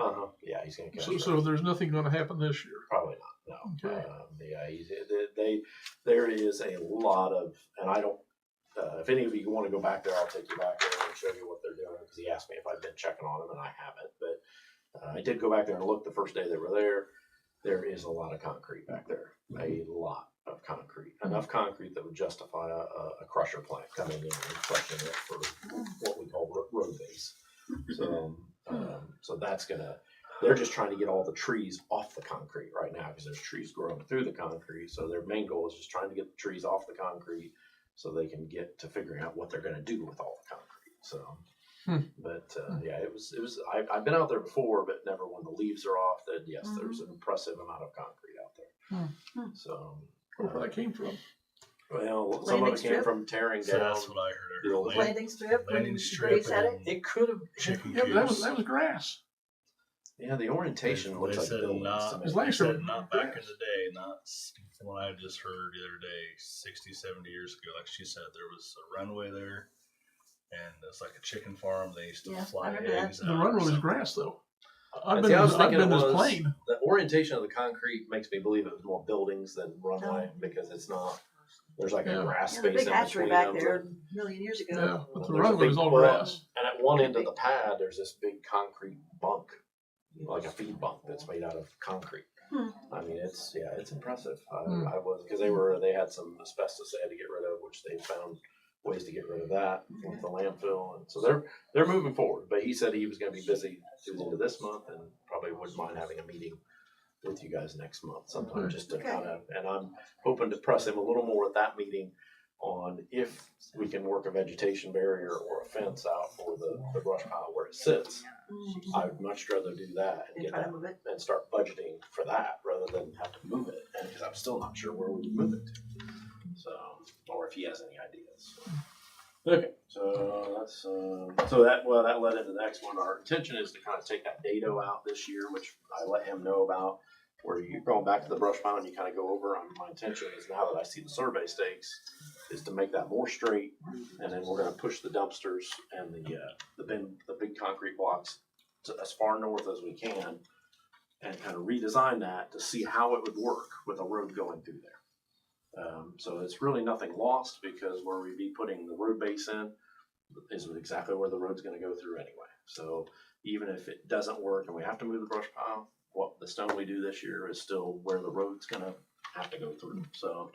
Yeah, he's gonna cash So there's nothing gonna happen this year. Probably not. No. Okay. Yeah, there is a lot of, and I don't. If any of you want to go back there, I'll take you back there and show you what they're doing because he asked me if I've been checking on them, and I haven't. But I did go back there and look the first day they were there. There is a lot of concrete back there. A lot of concrete. Enough concrete that would justify a crusher plant coming in and crushing it for what we call road base. So that's gonna. They're just trying to get all the trees off the concrete right now because there's trees growing through the concrete. So their main goal is just trying to get the trees off the concrete so they can get to figuring out what they're going to do with all the concrete. So, but yeah, it was. I've been out there before, but never when the leaves are off. Then yes, there's an impressive amount of concrete out there. So Where that came from? well, some of Landing it came strip? from tearing So down. that's what I heard. I the heard old Landing strip? when landing you strip said it? and It could have. chicken Yeah, but that coops. was grass. Yeah, the orientation looks like said buildings not, to me. His they landing said strip- not back in the day, not from what I just heard the other day, 60, 70 years ago. Like she said, there was a runway there, and it's like a chicken farm. They used to Yeah, fly I remember that. eggs The out. runway or was something. grass though. And see, I was I've thinking been it this was plane. the orientation of the concrete makes me believe it was more buildings than runway because it's not. There's like Yeah. a grass Yeah, the space big in hatchery between back them. there a million years ago. Yeah, but the There's a runway was big- all well, grass. And at one end of the pad, there's this big concrete bunk, like a feed bunk that's made out of concrete. I mean, it's impressive. I was because they had some asbestos they had to get rid of, which they found ways to get rid of that with the landfill, and so they're moving forward. But he said he was going to be busy through the end of this month, and probably wouldn't mind having a meeting with you guys next month sometime, just to Okay. kind of. And I'm hoping to press him a little more at that meeting on if we can work a vegetation barrier or a fence out for the brush pile where it sits. I would much rather do that and And get try to that move it. and start budgeting for that rather than have to move it. And because I'm still not sure where we would move it to. So, or if he has any ideas. Okay, so that's that led into the next one. Our intention is to kind of take that dado out this year, which I let him know about. Where you're going back to the brush pile and you kind of go over. My intention is now that I see the survey stakes, is to make that more straight, and then we're going to push the dumpsters and the big concrete blocks to as far north as we can, and kind of redesign that to see how it would work with a road going through there. So it's really nothing lost because where we'd be putting the road base in is exactly where the road's going to go through anyway. So even if it doesn't work and we have to move the brush pile, what the stone we do this year is still where the road's going to have to go through. So,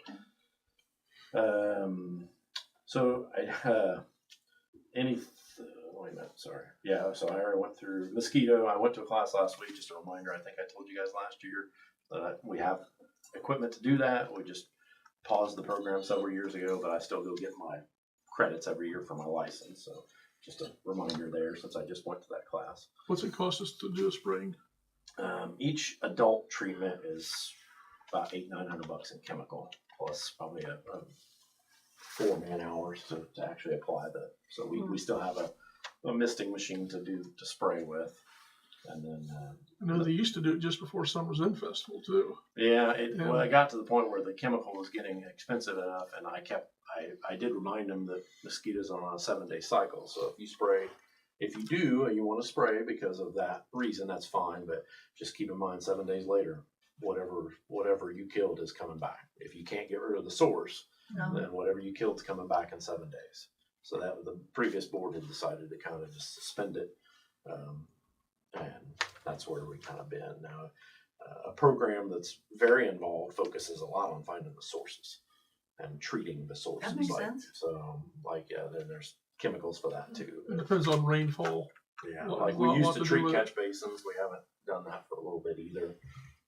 wait a minute, sorry. Yeah, so I already went through mosquito. I went to a class last week, just a reminder. I think I told you guys last year that we have equipment to do that. We just paused the program several years ago, but I still go get my credits every year for my license. So just a reminder there since I just went to that class. What's it cost us to do a spraying? Each adult treatment is about $800-900 in chemical, plus probably a 4 man hours to actually apply that. So we still have a misting machine to spray with. And then, I know they used to do it just before Summer's End Festival too. yeah, well, it got to the point where the chemical was getting expensive enough, and I did remind them that mosquitoes are on a 7-day cycle. So if you do and you want to spray because of that reason, that's fine. But just keep in mind, 7 days later, whatever you killed is coming back. If you can't get rid of the source, No. then whatever you killed is coming back in 7 days. So that the previous board had decided to kind of just suspend it, and that's where we kind of been now. A program that's very involved focuses a lot on finding the sources and treating the sources. That makes sense. So, then there's chemicals for that too. It depends on rainfall. Yeah, Lot- like we lot- used lot to to do treat with it. catch basins. We haven't done that for a little bit either.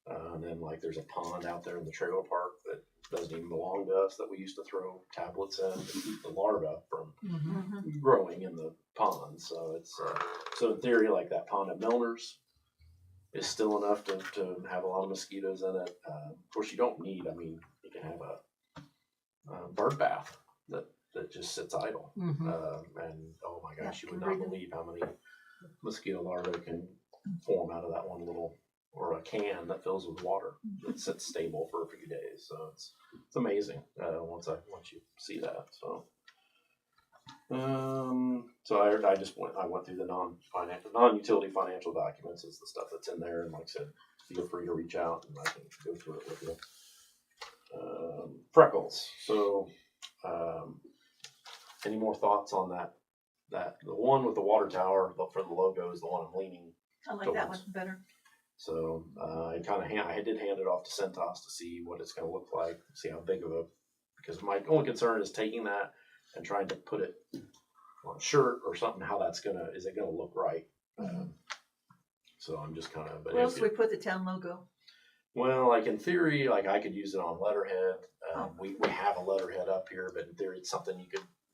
And then like there's a pond out there in the trailer park that doesn't even belong to us that we used to throw tablets in to keep the larvae from Mhm. growing in the pond. So it's so in theory, like that pond at Milner's is still enough to have a lot of mosquitoes in it. Of course, you don't need. I mean, you can have a bird bath that just sits idle. Mhm. And oh my gosh, Yeah, you would can not breed them. believe how many mosquito larvae can form out of that one little, or a can that fills with water that sits stable for a few days. So it's amazing once you see that. So I went through the non-utility financial documents is the stuff that's in there, and like I said, feel free to reach out and I can go through it with you. Freckles. So any more thoughts on that? The one with the water tower for the logo is the one I'm leaning. I like that one Towards. better. So I did hand it off to Centos to see what it's going to look like, see how big of a, because my only concern is taking that and trying to put it on a shirt or something. How is it going to look right? So I'm just kind of. Where else do we put the town logo? Well, like in theory, like I could use it on letterhead. Oh. We have a letterhead up here, but in theory, it's something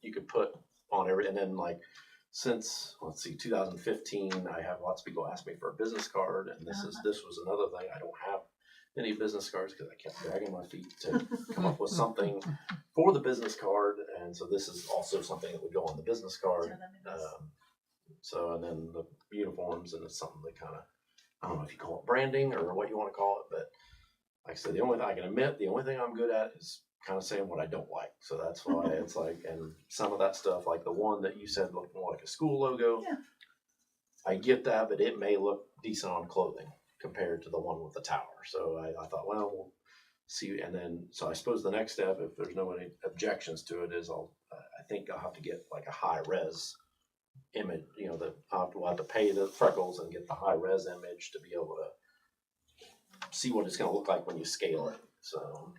you could put on every. And then like since 2015, I have lots of people ask me for a business card, and this was another thing. I don't have any business cards because I kept dragging my feet to come up with something for the business card, and so this is also something that would go on the business card. Yeah, that'd be nice. So and then the uniforms, and it's something that kind of, I don't know if you call it branding or what you want to call it, but like I said, the only thing I can admit, the only thing I'm good at is kind of saying what I don't like. So that's why it's like, and some of that stuff, like the one that you said looked more like a school logo. Yeah. I get that, but it may look decent on clothing compared to the one with the tower. So I thought, well, we'll see. And then, so I suppose the next step, if there's no any objections to it, is I think I'll have to get like a high res image, we'll have to pay the Freckles and get the high res image to be able to see what it's going to look like when you scale it. So,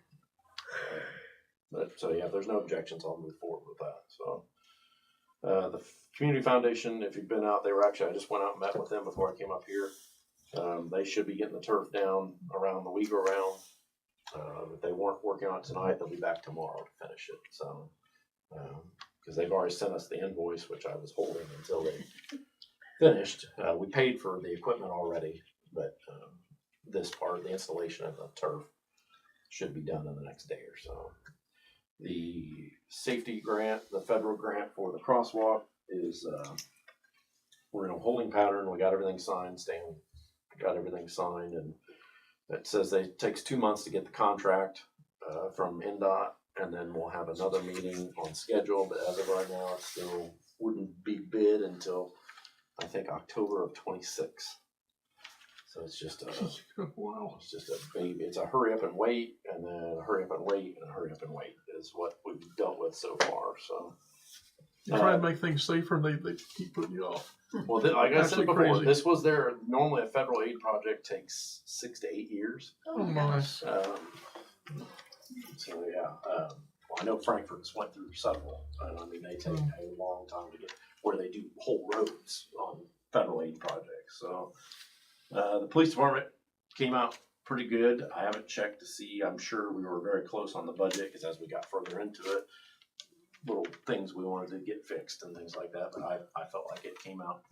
if there's no objections, I'll move forward with that. So, the Community Foundation, if you've been out, I just went out and met with them before I came up here. They should be getting the turf down around the Weaver round. If they weren't working on it tonight, they'll be back tomorrow to finish it. So, because they've already sent us the invoice, which I was holding until they finished. We paid for the equipment already, but this part, the installation of the turf, should be done in the next day or so. The safety grant, the federal grant for the crosswalk is, we're in a holding pattern. We got everything signed. Stan got everything signed, and it says it takes 2 months to get the contract from NDOT, and then we'll have another meeting on schedule. But as of right now, it still wouldn't be bid until I think October of 26. So it's just Wow. it's just a baby. It's a hurry up and wait, and then a hurry up and wait, and a hurry up and wait is what we've dealt with so far. So, You try and make things safer, they keep putting you off. well, like I said Actually before, crazy. this was normally a federal aid project takes 6 to 8 years. Oh my. So yeah, well, I know Frankfurt's went through several, and I mean they take a long time to get where they do whole roads on federal aid projects. So the police department came out pretty good. I haven't checked to see. I'm sure we were very close on the budget because as we got further into it, little things we wanted to get fixed and things like that. But I felt like it came out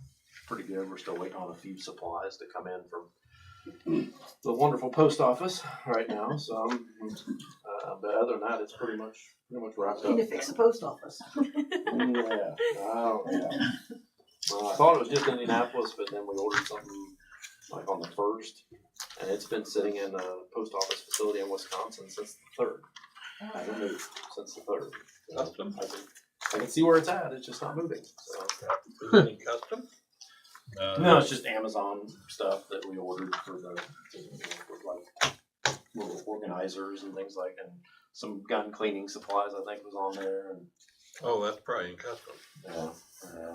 pretty good. We're still waiting on a few supplies to come in from the wonderful post office right now. So, but other than that, it's pretty much wrapped Need up. to fix the post office. Yeah. Oh, yeah. Well, I thought it was just Indianapolis, but then we ordered something like on the 1st, and it's been sitting in a post office facility in Wisconsin since the 3rd. I haven't moved since the 3rd. Custom? I can see where it's at, it's just not moving, so. Is it any custom? No, it's just Amazon stuff that we ordered for the, like, little organizers and things like, and some gun cleaning supplies, I think, was on there, and, Oh, that's probably in custom. yeah.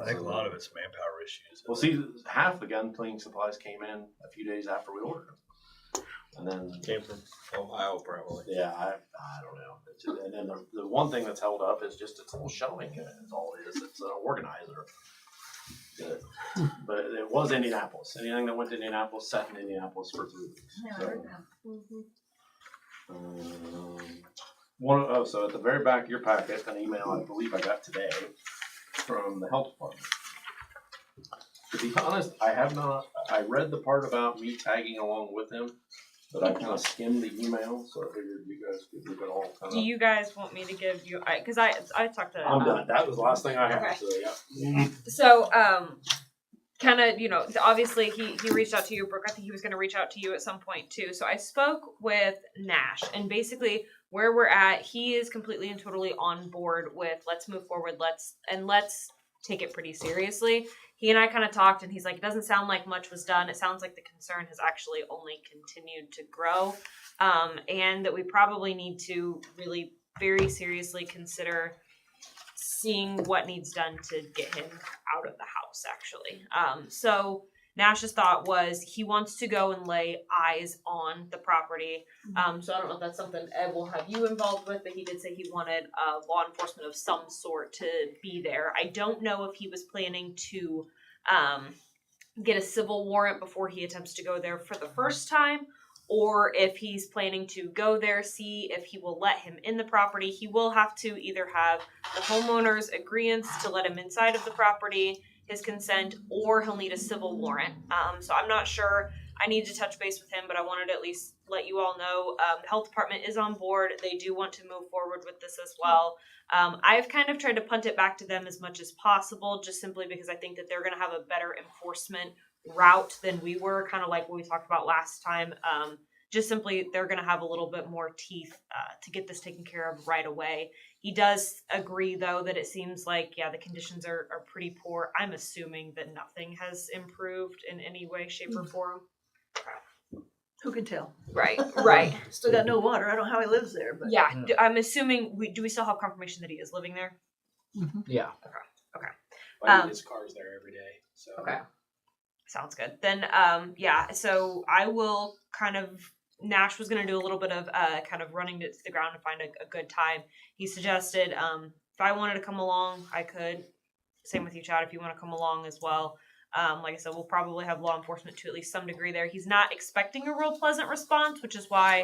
I think a lot of it's manpower issues. Well, see, half the gun cleaning supplies came in a few days after we ordered them. And then, Came from Ohio, probably. yeah, I don't know. It's just, and then the one thing that's held up is just its little shelving unit, is all it is. It's an organizer. But it was Indianapolis. Anything that went to Indianapolis sat in Indianapolis for 3 weeks. Yeah, I So, heard that. so at the very back of your packet, an email I believe I got today from the health department. To be honest, I read the part about me tagging along with him, but I kind of skimmed the email, so I figured you guys could look it all kind Do of. you guys want me to give you, cause I talked to. I'm done. That was the last thing I had, Okay. so yeah. So, kind of, obviously he reached out to you, Brooke. I think he was going to reach out to you at some point too. So I spoke with Nash, and basically where we're at, he is completely and totally on board with let's move forward, let's take it pretty seriously. He and I kind of talked, and he's like, it doesn't sound like much was done. It sounds like the concern has actually only continued to grow, and that we probably need to really very seriously consider seeing what needs done to get him out of the house, actually. So Nash's thought was he wants to go and lay eyes on the property. So I don't know if that's something Ed will have you involved with, but he did say he wanted law enforcement of some sort to be there. I don't know if he was planning to get a civil warrant before he attempts to go there for the first time, or if he's planning to go there, see if he will let him in the property. He will have to either have the homeowner's agreement to let him inside of the property, his consent, or he'll need a civil warrant. So I'm not sure. I need to touch base with him, but I wanted to at least let you all know. The health department is on board. They do want to move forward with this as well. I've kind of tried to punt it back to them as much as possible, just simply because I think that they're going to have a better enforcement route than we were, kind of like what we talked about last time. Just simply, they're going to have a little bit more teeth to get this taken care of right away. He does agree, though, that it seems like, the conditions are pretty poor. I'm assuming that nothing has improved in any way, shape, or form. Who can tell? Right. Still got no water. I don't know how he lives there, but Yeah, I'm assuming, do we still have confirmation that he is living there? Yeah. I mean, his car's there every day, so. Okay. Sounds good. Then, so I will Nash was going to do a little bit of kind of running it to the ground to find a good time. He suggested if I wanted to come along, I could. Same with you, Chad, if you want to come along as well. Like I said, we'll probably have law enforcement to at least some degree there. He's not expecting a real pleasant response, which is why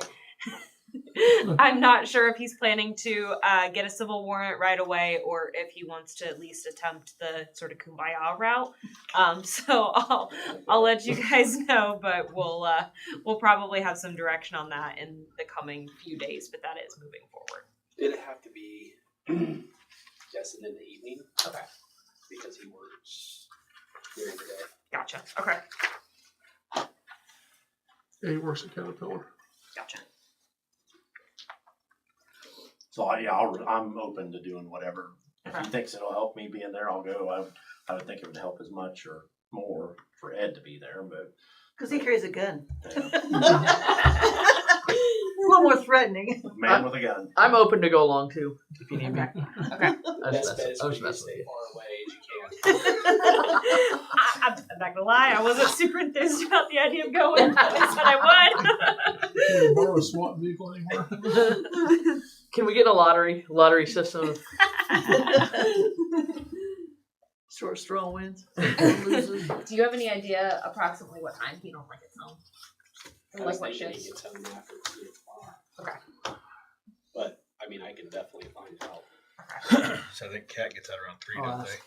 I'm not sure if he's planning to get a civil warrant right away, or if he wants to at least attempt the sort of kumbaya route. So I'll let you guys know, but we'll probably have some direction on that in the coming few days. But that is moving forward. Did it have to be guessing in the evening? Okay. Because he works during the day. Gotcha. Okay. Yeah, he works at Caterpillar. Gotcha. So I'm open to doing whatever. If he Okay. thinks it'll help me being there, I'll go. I would think it would help as much or more for Ed to be there, but because he carries a gun. yeah, A little more threatening. man with a gun. I'm open to go along too, if you need me. Okay. I was Best bet is messing- I for was you to messing with stay you. far away as you can. I'm not gonna lie, I wasn't super enthused about the idea of going. But I said I Can you borrow a SWAT vehicle anymore? Uh, Can we get a lottery system? Short straw wins. would. Do you have any idea approximately what time he normally gets home? I Or was like what thinking he shifts? gets home after 2 o'clock. Okay. But, I mean, I can definitely find out. So I think Cat gets out around 3, Oh, don't that's-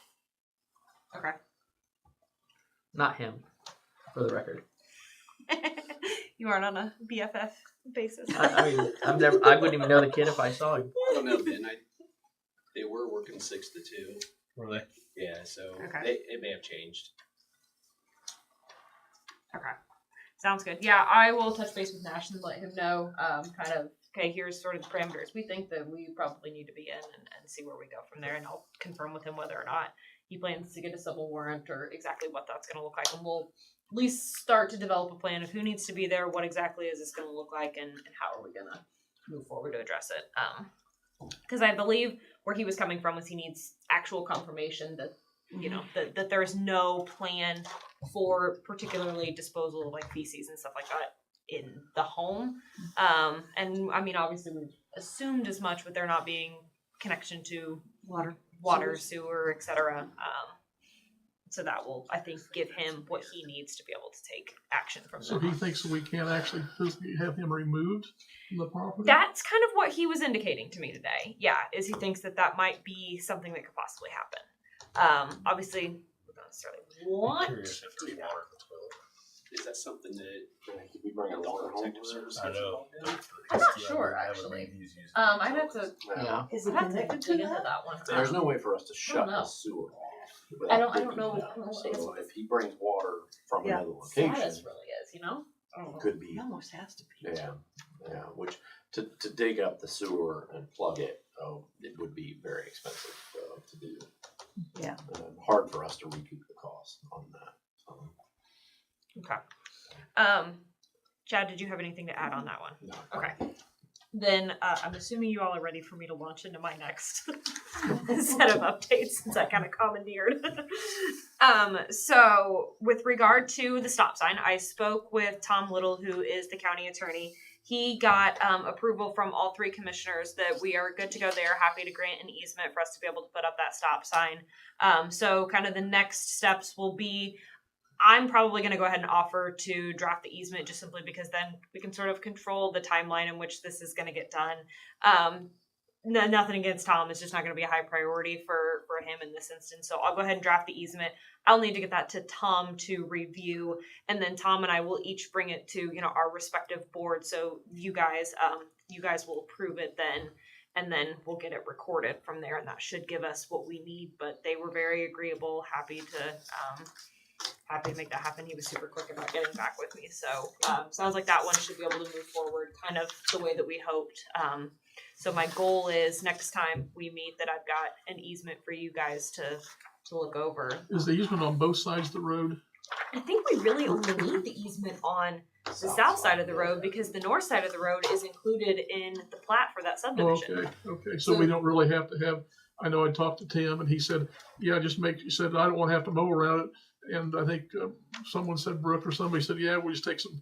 they? Okay. Not him, for the record. You aren't on a BFF basis. I mean, I wouldn't even know the kid if I saw him. I don't know, Ben. They were working 6 to 2. Were they? Yeah, so Okay. it may have changed. Okay. Sounds good. Yeah, I will touch base with Nash and let him know, kind of, okay, here's sort of the parameters. We think that we probably need to be in and see where we go from there. And I'll confirm with him whether or not he plans to get a civil warrant or exactly what that's going to look like. And we'll at least start to develop a plan of who needs to be there, what exactly is this going to look like, and how are we going to move forward to address it. Because I believe where he was coming from was he needs actual confirmation that, you know, that there's no plan for particularly disposal of like feces and stuff like that in the home. And I mean, obviously we've assumed as much with there not being connection to water, sewer, etc. So that will, I think, give him what he needs to be able to take action from So them. he thinks we can't actually physically have him removed from the property? That's kind of what he was indicating to me today. Yeah, is he thinks that might be something that could possibly happen. Obviously, we don't necessarily want. Curious if there's water in the toilet. Is that something that Did we bring a water home? Protective Services? I know. I'm not sure, actually. I'd have to. Yeah. Is I'd it have to connected dig to into that? that one. There's no way for us to shut know. the sewer off. I without don't know. digging I don't know down. what So if he brings water from Yeah. another location, Status really is, you know? I don't know. could be, It almost has to be. yeah, which to dig up the sewer and plug it, it would be very expensive to do. Yeah. Hard for us to recoup the cost on that. So, Okay. Chad, did you have anything to add on that one? no. Okay. Then I'm assuming you all are ready for me to launch into my next set of updates since I kind of commandeered. So with regard to the stop sign, I spoke with Tom Little, who is the county attorney. He got approval from all three commissioners that we are good to go. They are happy to grant an easement for us to be able to put up that stop sign. So kind of the next steps will be, I'm probably going to go ahead and offer to draft the easement just simply because then we can sort of control the timeline in which this is going to get done. Nothing against Tom. It's just not going to be a high priority for him in this instance. So I'll go ahead and draft the easement. I'll need to get that to Tom to review. And then Tom and I will each bring it to, you know, our respective boards. So you guys will approve it then. And then we'll get it recorded from there. And that should give us what we need. But they were very agreeable, happy to make that happen. He was super quick about getting back with me. So sounds like that one should be able to move forward kind of the way that we hoped. So my goal is next time we meet that I've got an easement for you guys to look over. Is the easement on both sides of the road? I think we really only need the easement on the south side of the road because the north side of the road is included in the plat for that Oh, subdivision. okay. So we don't really have to have, I know I talked to Tim and he said, yeah, he said, I don't want to have to mow around it. And I think someone said, Brooke or somebody said, yeah, we just take some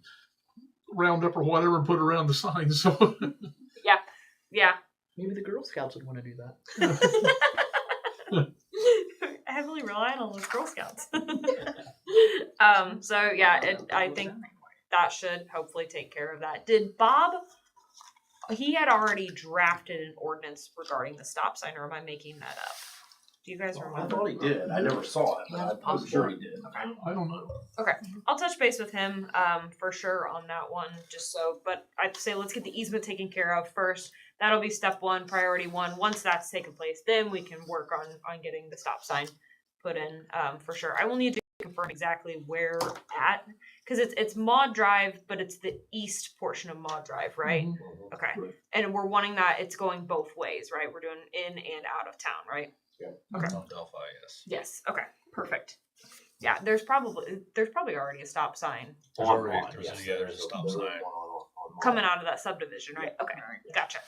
Roundup or whatever and put it around the sign. So Yeah. Maybe the Girl Scouts would want to do that. Heavily reliant on those Girl Scouts. So yeah, I think that should hopefully take care of that. Did Bob, he had already drafted an ordinance regarding the stop sign, or am I making that up? Do you guys I remember? thought he did. I never saw it, but I'm sure he did. I don't know. I'll touch base with him for sure on that one, just so, but I'd say let's get the easement taken care of first. That'll be step one, priority one. Once that's taken place, then we can work on getting the stop sign put in for sure. I will need to confirm exactly where at, because it's Maud Drive, but it's the east portion of Maud Drive, right? Mhm. Okay. Right. And we're wanting that it's going both ways, right? We're doing in and out of town, right? Okay. On Delphi, yes. Yes. Okay. Perfect. Yeah, there's probably already a stop sign There's On already- Maud, there's yes, a stop there's sign. one on Maud. coming out of that subdivision, right? Okay. Gotcha.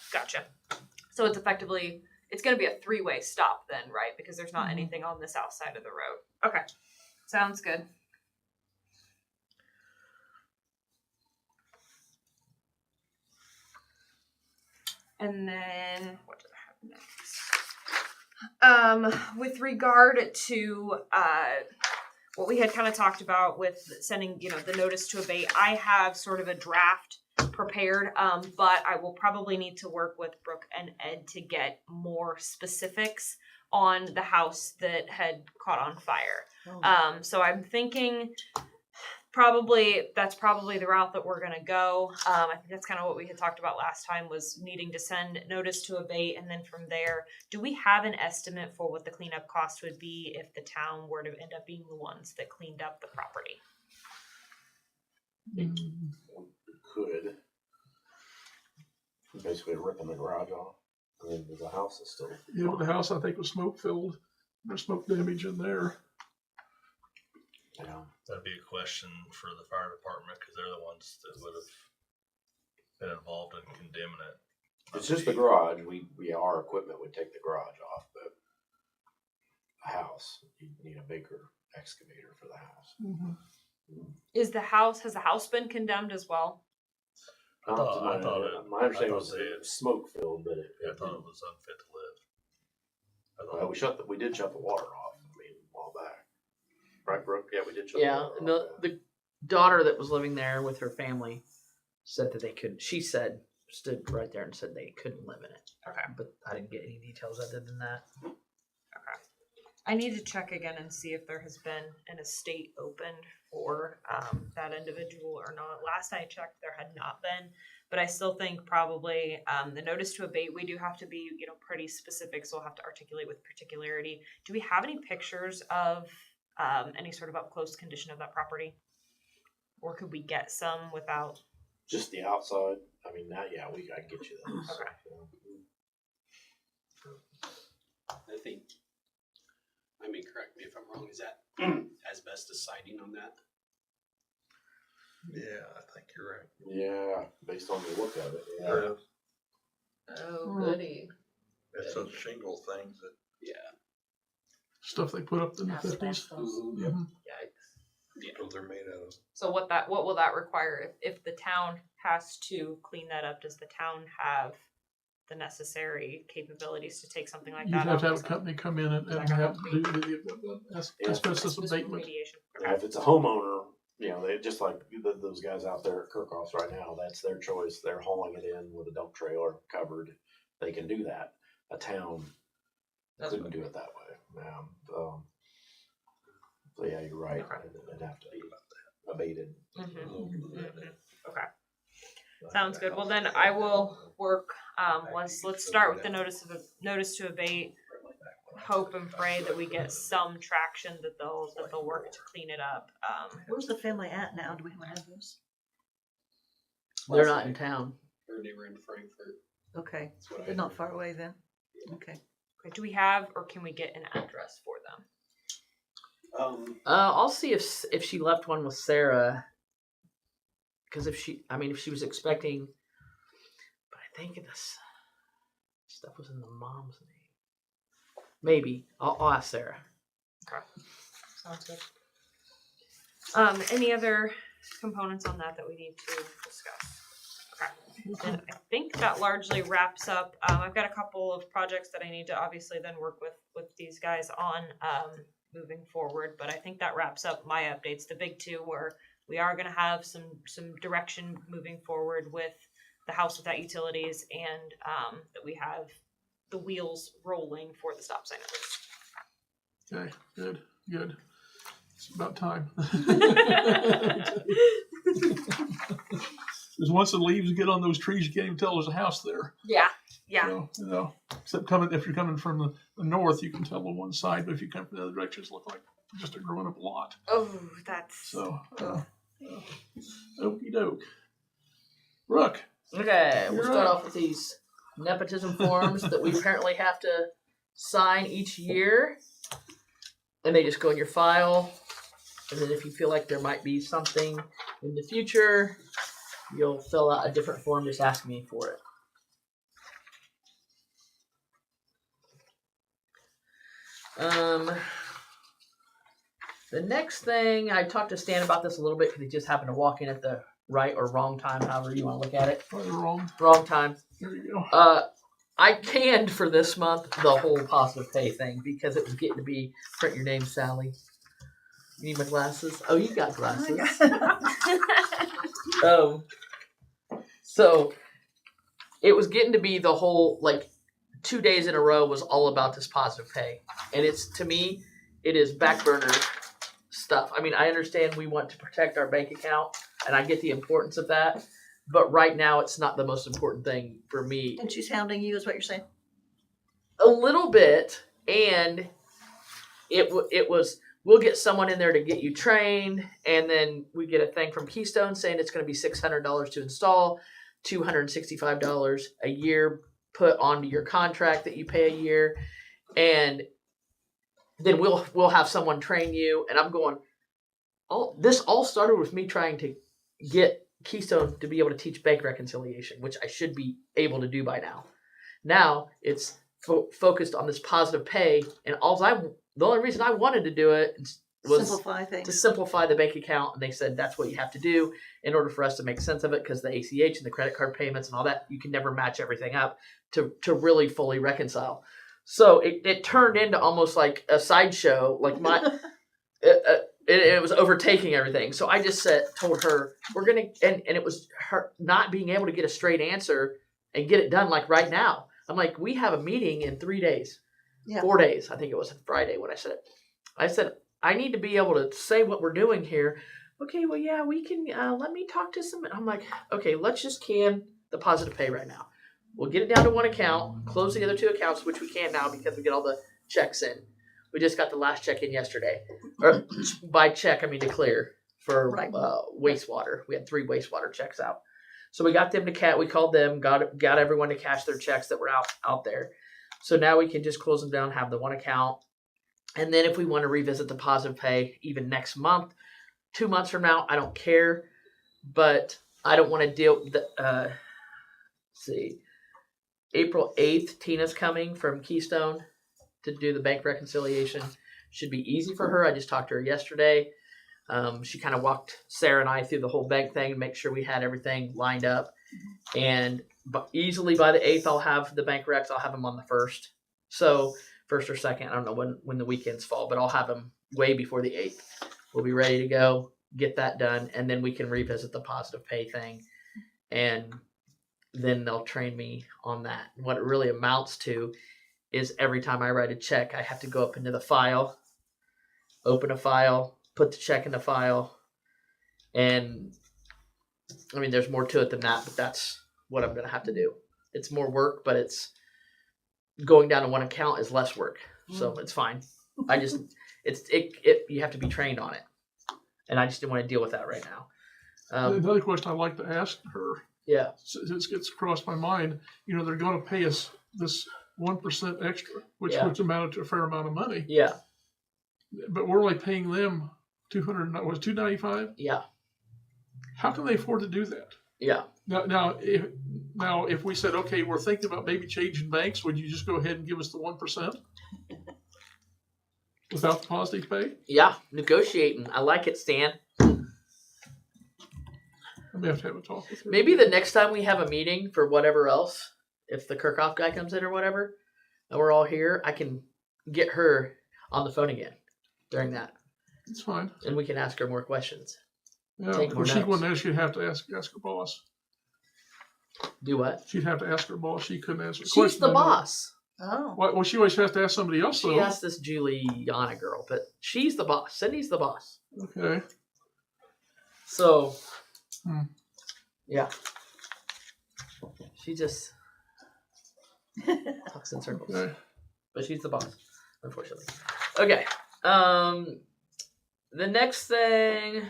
So it's effectively, it's going to be a three-way stop then, right? Because there's not anything on the south side of the road. Okay. Sounds good. And then what did I have next? With regard to what we had kind of talked about with sending, the notice to abate, I have sort of a draft prepared, but I will probably need to work with Brooke and Ed to get more specifics on the house that had caught on fire. So I'm thinking that's probably the route that we're gonna go. I think that's kind of what we had talked about last time, was needing to send notice to abate, and then from there, do we have an estimate for what the cleanup cost would be if the town were to end up being the ones that cleaned up the property? Mm, We could. Basically ripping the garage off. I mean, the house is still. Yeah, but the house I think was smoke filled. There's smoke damage in there. Yeah. That'd be a question for the fire department, cause they're the ones that would have been involved in condemning it. It's just the garage. Our equipment would take the garage off, but a house, you need a bigger excavator for the house. Mhm. Has the house been condemned as well? I thought My understanding was they it had- was smoke filled, but I thought it was unfit to live. I thought we did shut the water off. I mean, a while back. Right, Brooke? Yeah, we did shut Yeah, the water and off. the daughter that was living there with her family said that they couldn't. She said, stood right there and said they couldn't live in it. Okay. But I didn't get any details other than that. I need to check again and see if there has been an estate opened for that individual or not. Last I checked, there had not been, but I still think probably the notice to abate, we do have to be, pretty specific, so we'll have to articulate with particularity. Do we have any pictures of any sort of up close condition of that property? Or could we get some without? Just the outside. I mean, I can get you those. Okay. I think, correct me if I'm wrong, is that asbestos siding on that? Yeah, I think you're right. Yeah, based on the look of it. Yeah. Oh, goody. It's those shingle things that. Yeah. Stuff they put up in the Asphalt 50s. stuff. Yep. Mhm. Yikes. What they're made out of. So what will that require if the town has to clean that up? Does the town have the necessary capabilities to take something like You'd that? have to out? have a company come in and Is that have gonna do the asbestos Asbestos abatement. remediation. Now, if it's a homeowner, they just like those guys out there at Kirkhoff's right now, that's their choice. They're hauling it in with a dump trailer covered. They can do that. A town couldn't do it that way. So yeah, you're right. It'd have to be abated. Okay. Sounds good. Well, then I will work. Let's start with the notice to abate. Hope and pray that we get some traction that they'll work to clean it up. Where's the family at now? Do we have an address? They're not in town. Or they were in Frankfurt. Okay, That's what I they're not heard. far away then. Okay. Do we have, or can we get an address for them? I'll see if she left one with Sarah. Because if she was expecting, but I think this stuff was in the mom's name. Maybe I'll ask Sarah. Okay. Sounds good. Any other components on that we need to discuss? Okay. And I think that largely wraps up. I've got a couple of projects that I need to obviously then work with these guys on moving forward, but I think that wraps up my updates. The big two were we are going to have some direction moving forward with the house without utilities, and that we have the wheels rolling for the stop sign at least. Okay, good. It's about time. Because once the leaves get on those trees, you can't even tell there's a house there. Yeah. So, except if you're coming from the north, you can tell on one side, but if you come from the other direction, it's look like just a growing up lot. Oh, that's So, okie doke. Brooke. Okay, we'll You're start up. off with these nepotism forms that we apparently have to sign each year. And they just go in your file. And then if you feel like there might be something in the future, you'll fill out a different form, just ask me for it. The next thing, I talked to Stan about this a little bit because he just happened to walk in at the right or wrong time, however you want to look at it. Probably wrong. Wrong time. There you go. I canned for this month the whole positive pay thing because it was getting to be print your name, Sally. You need my glasses? Oh, you got glasses. So it was getting to be the whole 2 days in a row was all about this positive pay, and to me it is back burner stuff. I mean, I understand we want to protect our bank account, and I get the importance of that. But right now, it's not the most important thing for me. And she's hounding you, is what you're saying? A little bit, and it was we'll get someone in there to get you trained, and then we get a thing from Keystone saying it's going to be $600 to install, $265 a year put onto your contract that you pay a year, and then we'll have someone train you. And I'm going, this all started with me trying to get Keystone to be able to teach bank reconciliation, which I should be able to do by now. Now it's focused on this positive pay, and the only reason I wanted to do it was Simplify to things. simplify the bank account, and they said that's what you have to do in order for us to make sense of it, because the ACH and the credit card payments and all that, you can never match everything up to really fully reconcile. So it turned into almost like a sideshow, like it was overtaking everything. So I just told her and it was her not being able to get a straight answer and get it done like right now. I'm like, we have a meeting in 3 days, Yeah. 4 days. I think it was Friday when I said it. I said, I need to be able to say what we're doing here. Okay, well, yeah, we can, let me talk to some. I'm like, okay, let's just can the positive pay right now. We'll get it down to one account, close the other 2 accounts, which we can now because we get all the checks in. We just got the last check in yesterday. Or by check, I mean to clear for Right. wastewater. We had 3 wastewater checks out. So we got them to we called them, got everyone to cash their checks that were out there. So now we can just close them down, have the one account. And then if we want to revisit the positive pay even next month, 2 months from now, I don't care. But I don't want to deal with let's see. April 8th, Tina's coming from Keystone to do the bank reconciliation. Should be easy for her. I just talked to her yesterday. She kind of walked Sarah and I through the whole bank thing and make sure we had everything lined up. And easily by the 8th, I'll have the bank recs. I'll have them on the 1st. So 1st or 2nd, I don't know when the weekends fall, but I'll have them way before the 8th. We'll be ready to go, get that done, and then we can revisit the positive pay thing. And then they'll train me on that. What it really amounts to is every time I write a check, I have to go up into the file, open a file, put the check in the file. And I mean, there's more to it than that, but that's what I'm going to have to do. It's more work, but it's going down to one account is less work. So it's fine. I just, you have to be trained on it. And I just didn't want to deal with that right now. Another question I'd like to ask her, Yeah. this gets across my mind, they're going to pay us this 1% extra, which amounted to a fair amount of money. Yeah. But we're only paying them $295. Yeah. How can they afford to do that? Yeah. Now, if we said, okay, we're thinking about maybe changing banks, would you just go ahead and give us the 1% without the positive pay? Yeah. Negotiating. I like it, Stan. I may have to have a talk with her. Maybe the next time we have a meeting for whatever else, if the Kirchhoff guy comes in or whatever, and we're all here, I can get her on the phone again during that. It's fine. And we can ask her more questions. Yeah, Take more if she notes. wouldn't ask, she'd have to ask her boss. Do what? She'd have to ask her boss. She couldn't answer the She's question. the I know. boss. Oh. Well, she always has to ask somebody else, She though. asked this Juliana girl, but she's the boss. Cindy's the boss. Okay. So, Hmm. yeah. She just talks in circles. Okay. But she's the boss, unfortunately. Okay. The next thing,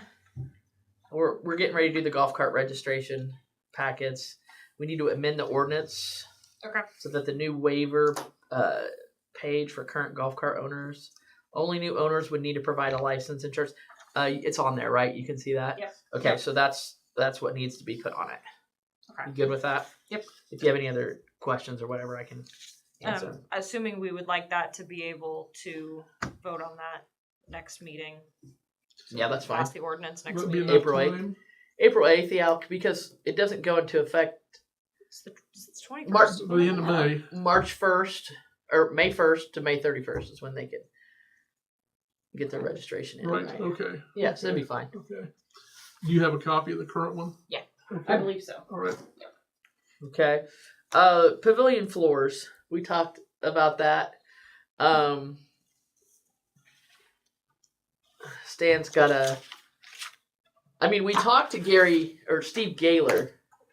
we're getting ready to do the golf cart registration packets. We need to amend the ordinance. Okay. So that the new waiver page for current golf cart owners, only new owners would need to provide a license insurance. It's on there, right? You can see that? Yep. Okay, so that's what needs to be put on it. Okay. You good with that? Yep. If you have any other questions or whatever, I can answer. Assuming we would like that to be able to vote on that next meeting. Yeah, that's fine. Pass the ordinance next Would it be meeting. enough April 8th. time? April 8th, yeah, because it doesn't go into effect It's 21st. March, By the end of May. March 1st or May 1st to May 31st is when they can get their registration in. Right. Right? Okay. Yeah, so it'd be fine. Okay. Do you have a copy of the current one? Yeah. Okay. I believe so. All right. Okay. Pavilion floors. We talked about that. Stan's got we talked to Gary or Steve Gaylor.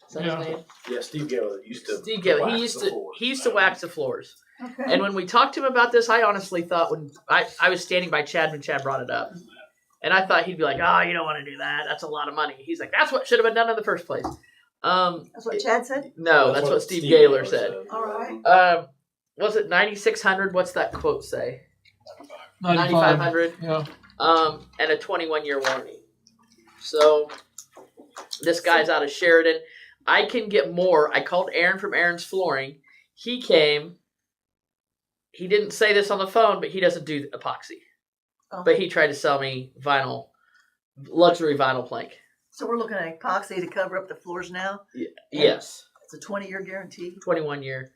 Is that Yeah. his name? Yeah, Steve Gaylor used to. Steve Gaylor. wax He used the to floors. he used to wax the floors. Okay. And when we talked to him about this, I honestly thought when I was standing by Chad when Chad brought it up, and I thought he'd be like, "Oh, you don't want to do that. That's a lot of money." He's like, "That's what should have been done in the first place." That's what Chad said? No, that's what Steve Gaylor said. All right. Was it 9,600? What's that quote say? 95. 9,500. Yeah. And a 21-year warranty. So this guy's out of Sheridan. I can get more. I called Aaron from Aaron's Flooring. He came. He didn't say this on the phone, but he doesn't do epoxy. Oh. But he tried to sell me vinyl, luxury vinyl plank. So we're looking at epoxy to cover up the floors now. Yes, It's a 20-year guarantee. 21-year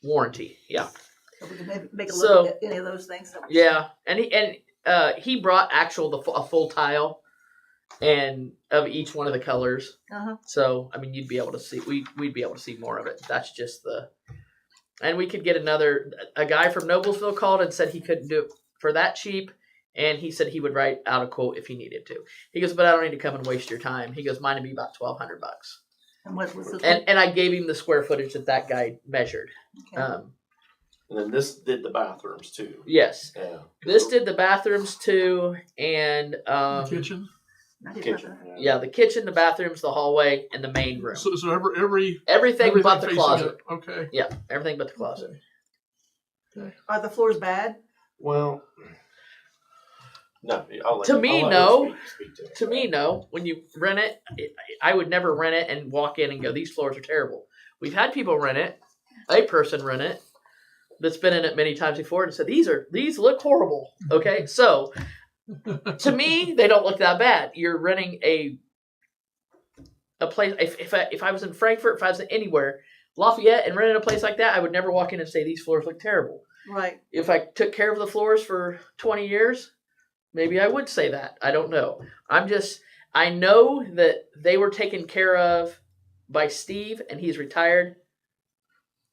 warranty. Yeah, So we can maybe make a So- look at any of those things. yeah. And he brought a full tile, and of each one of the colors. Uh-huh. So I mean, you'd be able to see. We'd be able to see more of it. That's just the. And we could get a guy from Noblesville called and said he couldn't do it for that cheap. And he said he would write out a quote if he needed to. He goes, but I don't need to come and waste your time. He goes, mine would be about $1,200. And what was this? And I gave him the square footage that guy measured. Okay. And then this did the bathrooms too. Yes, Yeah. this did the bathrooms too, and The kitchen. Kitchen. yeah, the kitchen, the bathrooms, the hallway, and the main room. So every Everything but the facing closet. it. Okay. Yeah, everything but the closet. Are the floors bad? Well, no. I'll let To you- me, I'll let no. you speak to it. To me, no. When you rent it, I would never rent it and walk in and go, these floors are terrible. We've had people rent it, a person rent it, that's been in it many times before and said, these look horrible. Okay, so to me, they don't look that bad. You're renting a place. If I was in Frankfurt, if I was anywhere, Lafayette, and rented a place like that, I would never walk in and say these floors look terrible. Right. If I took care of the floors for 20 years, maybe I would say that. I don't know. I know that they were taken care of by Steve, and he's retired.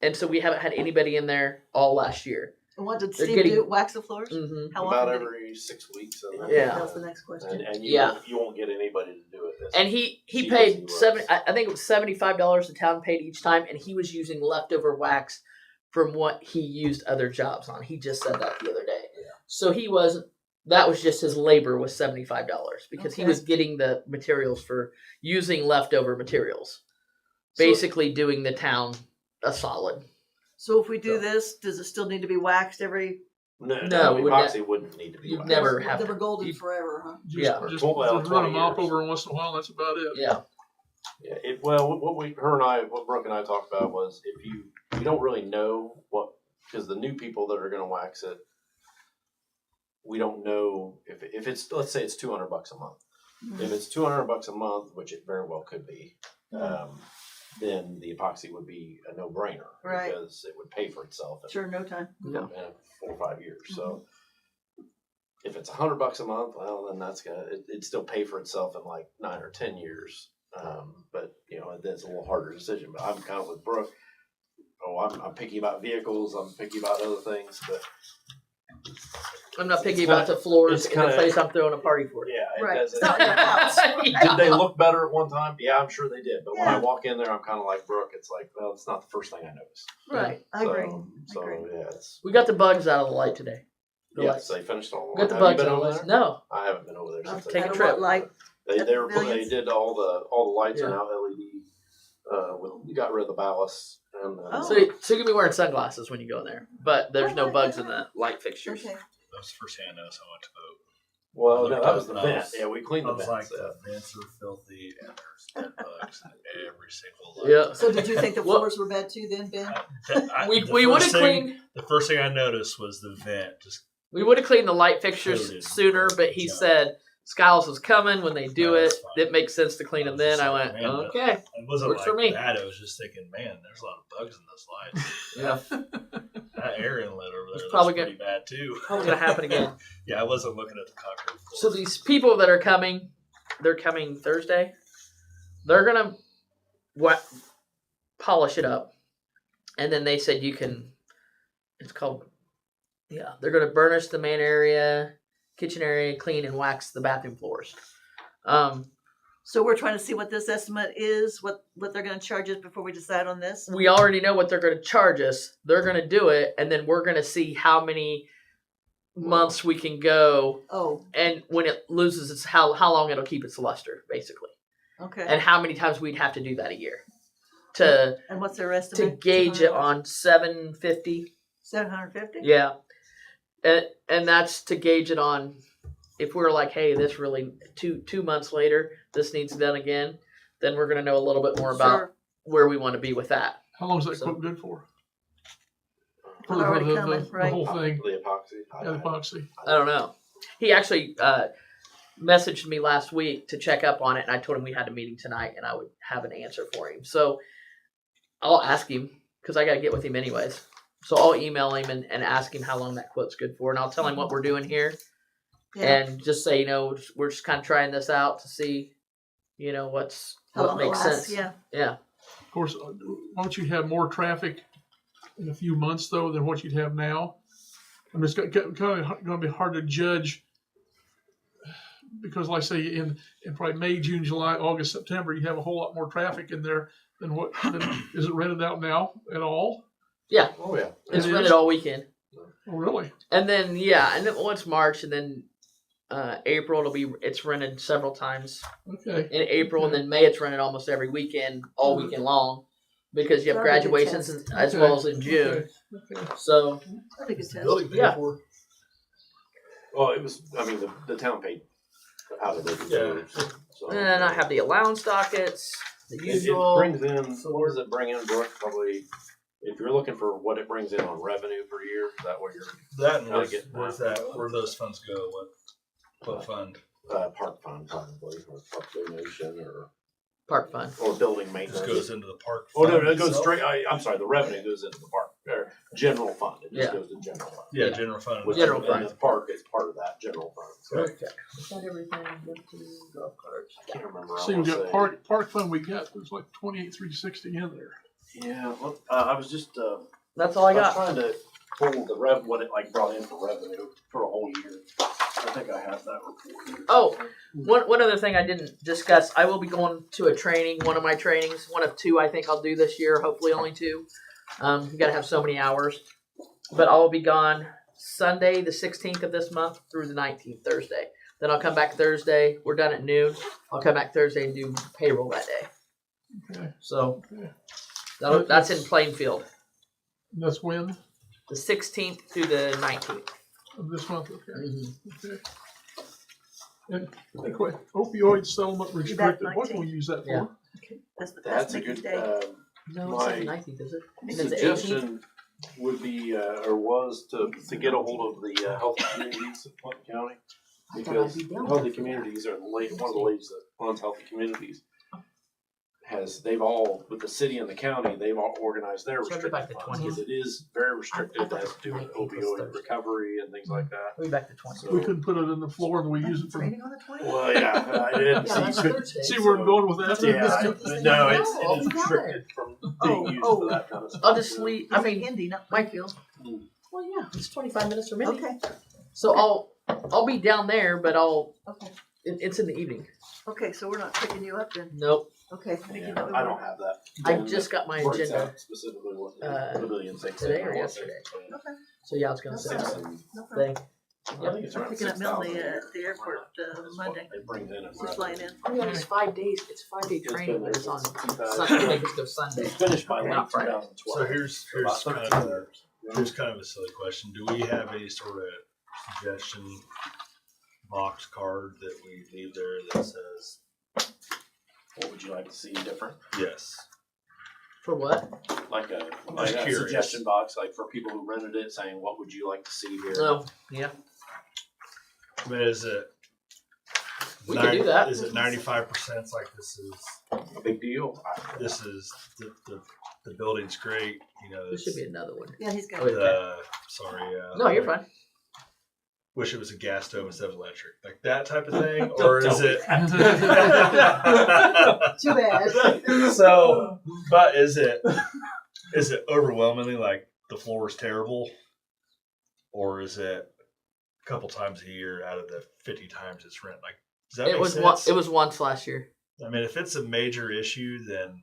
And so we haven't had anybody in there all last year. And what did They're Steve getting- do? Wax the floors? Mm-hmm. How About often? every 6 weeks. Okay, Yeah. That was the next question. And you, Yeah. you won't get anybody to do it. This And he cheap as paid he was. I think it was $75 the town paid each time, and he was using leftover wax from what he used other jobs on. He just said that the other day. So that was just his labor was $75 because he Okay. was getting the materials for using leftover materials. So- Basically doing the town a solid. So if we do this, does it still need to be waxed every? No, No, it would epoxy wouldn't need to be. you'd waxed. never have They were to- golden you- forever, huh? Yeah. Just Well, run a 20 mop years. over once in a while. That's about it. Yeah. Yeah, what Brooke and I talked about was if you don't really know because the new people that are going to wax it, we don't know if it's, let's say it's $200 a month. If it's $200 a month, which it very well could be, then the epoxy would be a no-brainer Right. because it would pay for itself in, Sure, no time. in 4 or 5 years. So if it's $100 a month, well, then it'd still pay for itself in like 9 or 10 years. But that's a little harder decision. But I'm kind of with Brooke. I'm picky about vehicles. I'm picky about other things, but I'm not picky It's about the floors it's in the kinda- place I'm throwing a party for. yeah, it Right. doesn't. It's not your house. Did they look better at one time? Yeah, I'm sure they did. But when I Yeah. walk in there, I'm kind of like Brooke. It's like, well, it's not the first thing I notice. Right. I agree. So I agree. yeah, it's We got the bugs out of the light today. The yes, lights. they finished all. We got the Have you bugs been out of the over lights. there? No. I haven't been over there I'll since take I a Out of trip. what light? They Pavilions? did all the lights are Yeah. now LED. We got rid of the ballast and Oh. So you're gonna be wearing sunglasses when you go in there, but there's no Oh, bugs in yeah. the light fixtures. Okay. That was the first thing I noticed I went to vote. well, no, Looked that was up the and I vent. was- Yeah, we cleaned I the was vents. like, yeah. the vents are filthy and there's dead bugs in every single light. Yeah. So did you think the Well- floors were bad too then, Ben? We would have cleaned The first thing I noticed was the vent. Just the light fixtures Coated. sooner, but he Yeah. said Skiles was coming when they do No, it. that's fine. It makes sense to clean them then. I went, Man, but- okay. it wasn't Works like for me. that. I was just thinking, man, there's a lot of bugs in those lights. Yeah. That air inlet over It's there probably was pretty bad too. Probably gonna happen again. Yeah, I wasn't looking at the concrete floor. So these people that are coming, they're coming Thursday. They're gonna polish it up, and then they said you can. It's called. Yeah, they're gonna burnish the main area, kitchen area, clean and wax the bathroom floors. So we're trying to see what this estimate is, what they're gonna charge us before we decide on this? We already know what they're going to charge us. They're going to do it, and then we're going to see how many months we can go, Oh, and when it loses its how long it'll keep its luster, basically, okay. and how many times we'd have to do that a year to And what's their to estimate? gauge it on 750. 750? Yeah, and that's to gauge it on. If we're like, hey, this really 2 months later, this needs done again, then we're going to know a little bit more about Sure. where we want to be with that. How long is that So- quote good for? It's already coming, the right? whole thing, The epoxy. yeah, the epoxy. I don't know. He actually messaged me last week to check up on it, and I told him we had a meeting tonight, and I would have an answer for him. So I'll ask him because I got to get with him anyways. So I'll email him and ask him how long that quote's good for, and I'll tell him what we're doing here, Yeah. and just say, we're just kind of trying this out to see, what How long it makes lasts, sense. yeah. Yeah. Of course, won't you have more traffic in a few months though than what you'd have now? I mean, it's kind of going to be hard to judge because, like I say, in probably May, June, July, August, September, you have a whole lot more traffic in there than what is it rented out now at all? Yeah. Oh yeah. It's It rented is? all weekend. Oh, really? And then once March, and then April it's rented several times Okay. in April, and then May it's rented almost every weekend, all weekend long, because you have That'd be a good graduations test. as Okay. well as in June. Okay. So That'd be a good test. Building paid Yeah. for. Well, it was. I mean, the town paid out of their reserves. So, and I have the allowance dockets, the It usual. brings in. What does it bring in, Brooke? Probably. If you're looking for what it brings in on revenue per year, that way you're That and Gotta get where's that? Where those funds go? What fund? park fund probably, or park donation, Park fund. or building Just maintenance. goes into the park. Oh no, fund it goes itself? straight. I'm sorry, the revenue goes into the park or general fund. It just Yeah. goes to general fund. Yeah, Yeah. general fund. Which General and fund. the park is part of that general fund. So Okay. Got everything. Golf carts. I can't remember. I See, we wanna got say- park fund. We got there's like 28,360 in there. Yeah, well, I was just. That's all I I was got. trying to pull the what it like brought in for revenue for a whole year. I think I have that report. Oh, one other thing I didn't discuss. I will be going to a training, one of my trainings, one of two I think I'll do this year, hopefully only two. You gotta have so many hours. But I'll be gone Sunday the 16th of this month through the 19th, Thursday. Then I'll come back Thursday. We're done at noon. I'll come back Thursday and do payroll that day. Okay. So Okay. that's in Plainfield. And that's when The 16th through the 19th. of this month. Okay. Mm-hmm. Okay. And anyway, opioid settlement restricted. What can we 19. use that for? Yeah. That's a Mickey's good. day. No, it's not the My 19th, is it? And it's the 18th? Suggestion would be, or was to get a hold of the healthy communities of Clinton County. I thought Because I'd be down healthy there. communities are one of the ladies that runs healthy communities. They've all, with the city and the county, they've all organized their So I'll be back restricted the funds, 20th. because it is very restricted, I thought it has to do with 19th was opioid Thursday. recovery and things like that. I'll be back the 20th. So- We couldn't put it in the floor and we use it for. Training on the 20th? Well, yeah, I didn't Yeah, that's see, Thursday. See where I'm going with that? yeah, no, it is No, restricted from being used for that kind of stuff. I'll just leave. I mean, Indy, not Mike- Plainfield. well, yeah, it's 25 minutes from me. Okay, So I'll be down there, but okay. it's in the evening. Okay, so we're not picking you up then. Nope. Okay. I think you Yeah, know we I were- don't have that. I just got my Works agenda. out specifically what the uh, pavilion things today are, or what yesterday? they're Okay, So yeah, I was gonna say saying. that Six and- no problem. thing. I think it's I'm around picking up 6,000 Melanie a year. at the airport That's what Monday. It brings in. She's flying in. Oh yeah, it's 5 days. It's 5-day It's training, been but it's on since Sunday. 2000. I think it's go Sunday. It's finished by Okay. late Not Friday. 2012. So here's About kind 13 of years. here's kind of a silly question. Do we have any sort of suggestion box card that we leave there that says What would you like to see different? yes? For what? Like a just curious. suggestion box, like for people who rented it, saying what would you like to see here? No. Yeah. I mean, is it? We could do that. Is it 95%? Like this is A big deal. the building's great. You know, There should be another one. Yeah, he's got Oh, it. yeah. sorry. No, you're fine. Wish it was a gas stove instead of electric, like that type of thing, Don't or tell is me it? Too bad. So, but is it overwhelmingly like the floor is terrible, or is it a couple times a year out of the 50 times it's rent? Like, does that It make was sense? one. It was once last year. I mean, if it's a major issue, then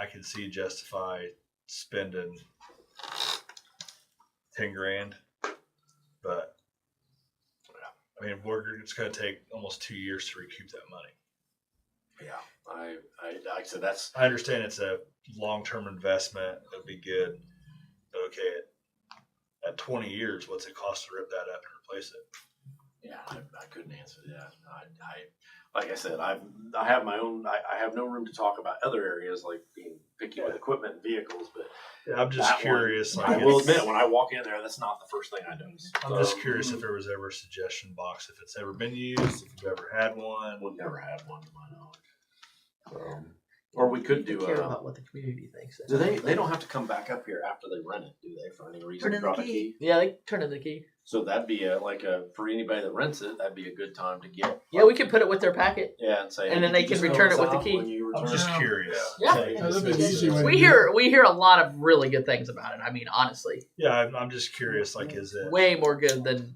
I can see justify spending 10 grand. But I mean, it's going to take almost 2 years to recoup that money. Yeah, I like I said, that's I understand it's a long-term investment. It'll be good. But okay, at 20 years, what's it cost to rip that up and replace it? yeah. I couldn't answer that. I like I said, I have my own. I have no room to talk about other areas like being picky with equipment and vehicles, but I'm just that curious. one, Like, I will admit, when I walk in there, that's not the first thing I notice. I'm just curious if there was ever a suggestion box, if it's ever been used, if you've ever had one. We've never had one to my knowledge. Or we could do care about what the community thinks. Do they don't have to come back up here after they rent it, do they, for any reason? Turn in the Drop a key. Yeah, they turn in the key. So that'd be for anybody that rents it, that'd be a good time to get. Yeah, we can put it with their packet. Yeah, and say. And hey, then they you just can fill return this it with the out key. when you I'm return just it. curious. Yeah. Like, That'd be an easy way. We hear a lot of really good things about it. I mean, honestly, Yeah, I'm just curious. Like, is it? way more good than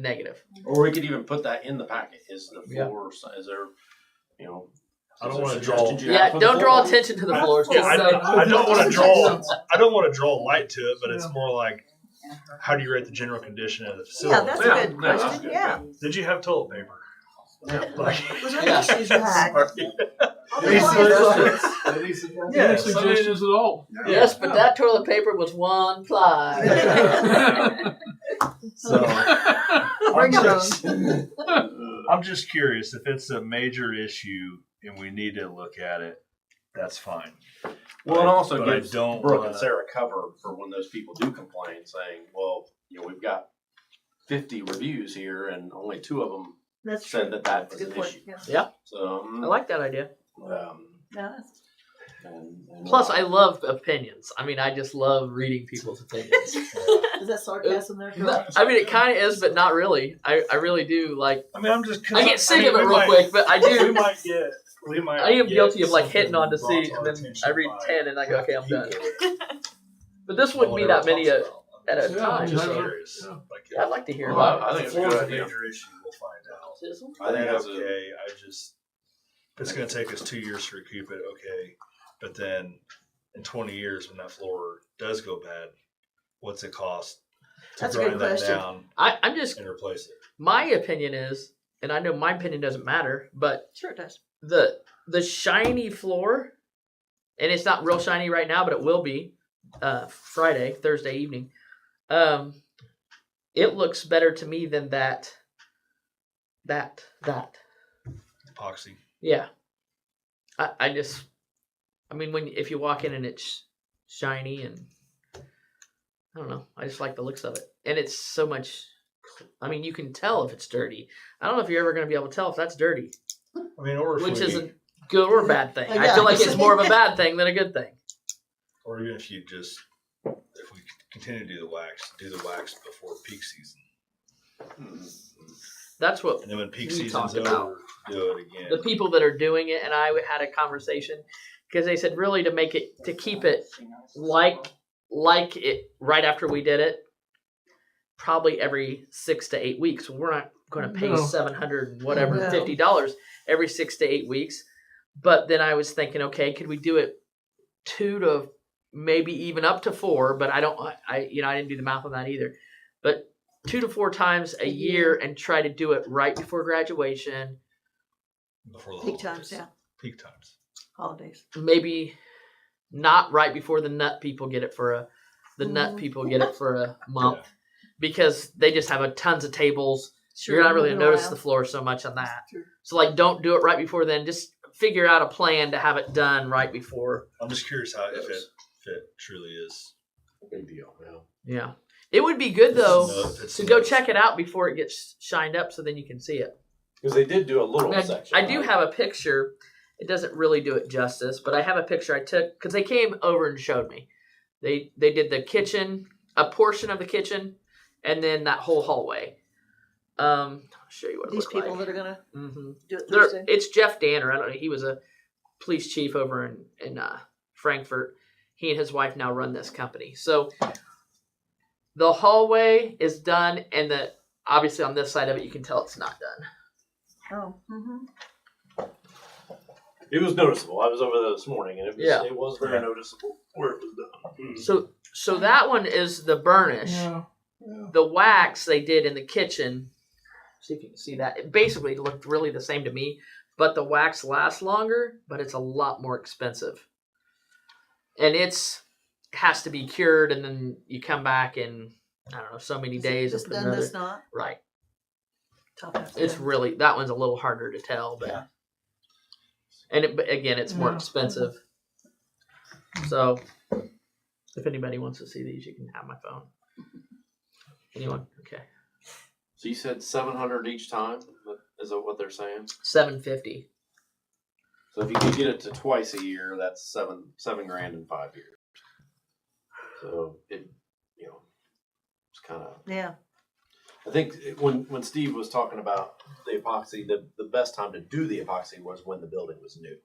negative. Or we could even put that in the packet. Is the Yeah. floor? Is there? You know. I don't is there wanna draw- suggestions you Yeah, have for the don't draw floor? attention to the floors. Yeah, Just say, I don't want to draw. I don't want to draw light to it, but it's Yeah. more like, how do you rate the general condition of the Yeah, facility? that's Yeah, a good yeah, that's question, good, yeah. Did you have toilet paper? Yeah. Like, Was there Yeah. any issues you had? Any Yeah, suggestions at all? yes, but that toilet paper was one ply. So Bring your I'm just curious if it's a major issue and we need to look at it. That's fine. Well, it also But I gives don't Brooke wanna- and Sarah cover for when those people do complain, saying, "Well, we've got 50 reviews here, and only 2 of them That's said true. that That's was a an good point, issue." yeah. Yeah, So, I like that idea. Yeah, that's- and Plus, I love opinions. I mean, I just love reading people's opinions. Is that sarcasm there? No, I mean, it kind of is, but not really. I really do like. I mean, I'm just. I get sick of it real quick, but I do. We might. I am get guilty of like something hitting on to brought see, our and then attention I read by 10 and I go, okay, I'm done. people But this wouldn't be that many at a Yeah, time. I'm just So curious. Yeah. Like, I'd like to hear Well, about I it. think it's a floor's good a idea. major issue. We'll find out. I think that's okay. I just. It's going to take us 2 years to recoup it. Okay, but then in 20 years, when that floor does go bad, what's it cost to That's a good grind that question. down I'm just, and replace it? my opinion is, and I know my opinion doesn't matter, but Sure it does. the shiny floor, and it's not real shiny right now, but it will be Thursday evening. It looks better to me than that. Epoxy. Yeah. I mean, if you walk in and it's shiny and I don't know, I just like the looks of it. And it's so much, I mean, you can tell if it's dirty. I don't know if you're ever going to be able to tell if that's dirty, I mean, or if which we, is a good or bad thing. I Yeah. feel like it's more of a bad thing than a good thing. or even if you just, if we continue to do the wax before peak season, That's what and then when peak We season's talked about over, do it again. the people that are doing it and I had a conversation because they said really to keep it like it right after we did it, probably every 6 to 8 weeks. We're not going to pay No. $700 and whatever No. $50 every 6 to 8 weeks. But then I was thinking, okay, could we do it 2 to maybe even up to 4? But I didn't do the math on that either. But 2 to 4 times a year and try to do it right before graduation. Before the Peak holidays. times, yeah. Peak times. Holidays. Maybe not right before the nut people get it for a month Yeah. because they just have tons of tables. Sure, You're not really moving gonna notice around. the floor so much on that. Sure. So like, don't do it right before then. Just figure out a plan to have it done right before. I'm just curious if it truly is. big deal. Yeah. Yeah, it would be good though It's to go nuts. check it out before it gets shined up, so then you can see it. Because they did do a little section. I do right? have a picture. It doesn't really do it justice, but I have a picture I took because they came over and showed me. They did the kitchen, a portion of the kitchen, and then that whole hallway. I'll show you what it These looked people like. that are gonna Mm-hmm. do it Thursday. It's Jeff Danner. I don't know. He was a police chief over in Frankfurt. He and his wife now run this company. So the hallway is done, and obviously on this side of it, you can tell it's not done. Oh. Mm-hmm. It was noticeable. I was over there this morning, and Yeah. it was very noticeable where it was done. So that one is the burnish. Yeah. Yeah. The wax they did in the kitchen. See if you can see that. It basically looked really the same to me, but the wax lasts longer, but it's a lot more expensive. And has to be cured, and then you come back in, I don't know, so many days. This and done, another- this not. Right. Tough enough to It's do. really, that one's a little harder to tell, but Yeah. and but again, it's more Yeah. expensive. So, if anybody wants to see these, you can have my phone. Anyone? Okay. So you said 700 each time? Is that what they're saying? $750. So if you could get it to twice a year, that's seven grand in 5 years. So it, it's kind of. Yeah. I think when Steve was talking about the epoxy, the best time to do the epoxy was when the building was new.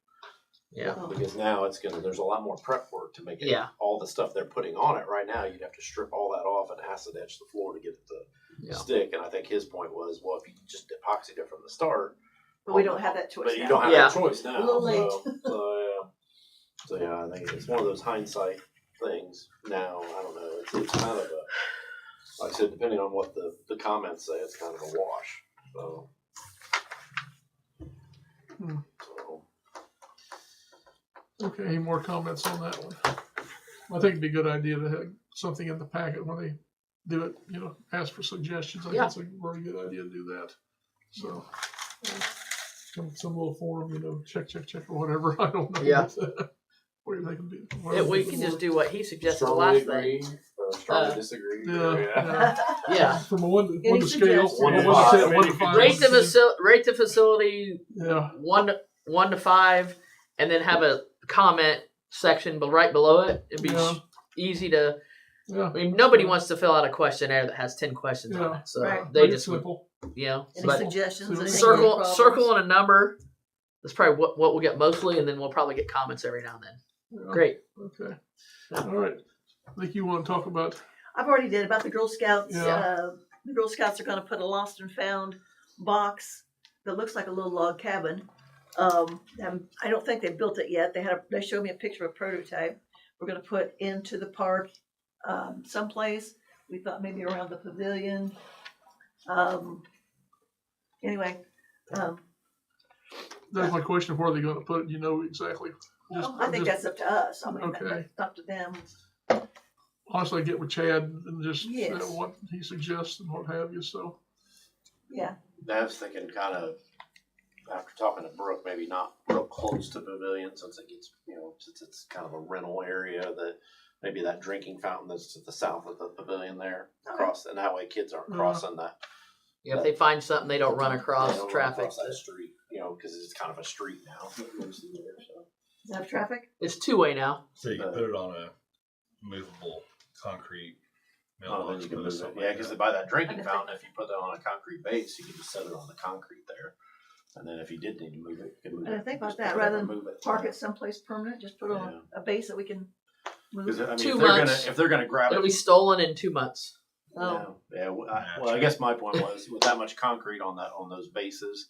Yeah. Oh. Because now there's a lot more prep work to make it. Yeah. All the stuff they're putting on it right now, you'd have to strip all that off and acid etch the floor to get it to stick. And I think his point was, well, if you just epoxied it from the start. But we don't have that choice But now. you don't have Yeah. that choice now. A little late. So yeah, I think it's one of those hindsight things now. I don't know. It's kind of a, like I said, depending on what the comments say, it's kind of a wash. So. So Okay, any more comments on that one? I think it'd be a good idea to have something in the packet when they do it, ask for suggestions. I think Yeah. it's a very good idea to do that. So, some little form, check, or whatever. I don't know. Yeah. Where they can do. We can just do what he suggested the strongly last thing. agree, or strongly disagree. Yeah. Yeah. From a one Any to scale. suggestions? 1 to 5. 1 to 5. Rate the facility Yeah. 1 to 5, and then have a comment section right below it. It'd be Yeah. easy to. Yeah. I mean, nobody wants to fill out a questionnaire that has 10 questions on Yeah. it, so Right. they Make it just simple. Any but suggestions? Circle- Any circle problems? and a number. That's probably what we'll get mostly, and then we'll probably get comments every now and then. Yeah. Great. Okay. All right. I think you want to talk about. I've already did about the Girl Scouts. Yeah. The Girl Scouts are going to put a lost and found box that looks like a little log cabin. I don't think they built it yet. They showed me a picture of a prototype. We're going to put into the park someplace. We thought maybe around the pavilion. Anyway, That's my question of where they're going to put it. You know exactly. I think that's up to us. I mean, Okay. that's up to them. Honestly, get with Chad and just Yes. what he suggests and what have you. So. Yeah. I was thinking kind of, after talking to Brooke, maybe not real close to Pavilion since it gets, since it's kind of a rental area, that maybe that drinking fountain that's to the south of the Pavilion there, across, and that way kids aren't crossing that. Yeah, if they find something, they don't run across they don't run traffic. across that street, because it's kind of a street now. that goes through there, so. Is that traffic? It's 2-way now. So you can put it on a movable concrete Oh, then you can move it. something Yeah, like because that. by that drinking fountain, if you put it on a concrete base, you can just set it on the concrete there. And then if you did need to move it, you can move And I it. think about Just that, pick it up rather and than move it. park it someplace permanent, just put it on a base that we can move. Because I mean, 2 if they're months. if they're gonna grab It'll it, be stolen in 2 months. Oh. yeah. Well, I guess my point was with that much concrete on those bases,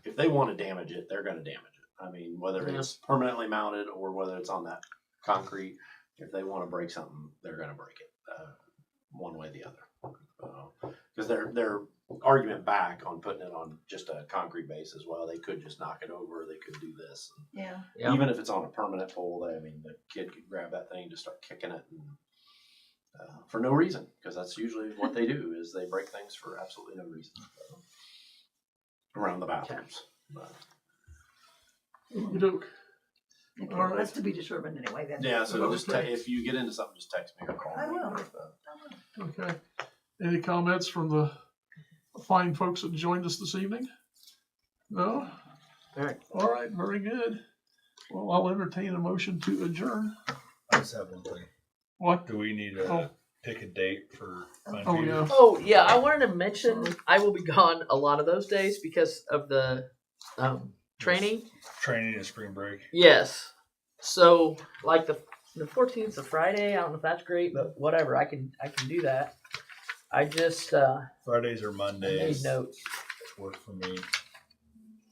if they want to damage it, they're gonna damage it. I mean, whether it's permanently mounted or whether it's on that concrete, if they want to break something, they're gonna break it one way or the other. Because their argument back on putting it on just a concrete base as well, they could just knock it over. They could do this. Yeah. Yeah. Even if it's on a permanent pole, the kid could grab that thing, just start kicking it, and, for no reason, because that's usually what they do is they break things for absolutely no reason around the bathrooms. But, Okey-doke. Okay, All right. that's to be determined anyway then. yeah, so just Okay. if you get into something, just text me or call me. I will. Okay. Any comments from the fine folks that joined us this evening? No? All right. All right, very good. Well, I'll entertain a motion to adjourn. I just have one thing. What? Do we need to pick a date for Fun Oh, View? yeah. Oh yeah, I wanted to mention I will be gone a lot of those days because of the training. Training and spring break. Yes. So like the 14th is a Friday. I don't know if that's great, but whatever. I can do that. I just Fridays or made Mondays notes. work for me.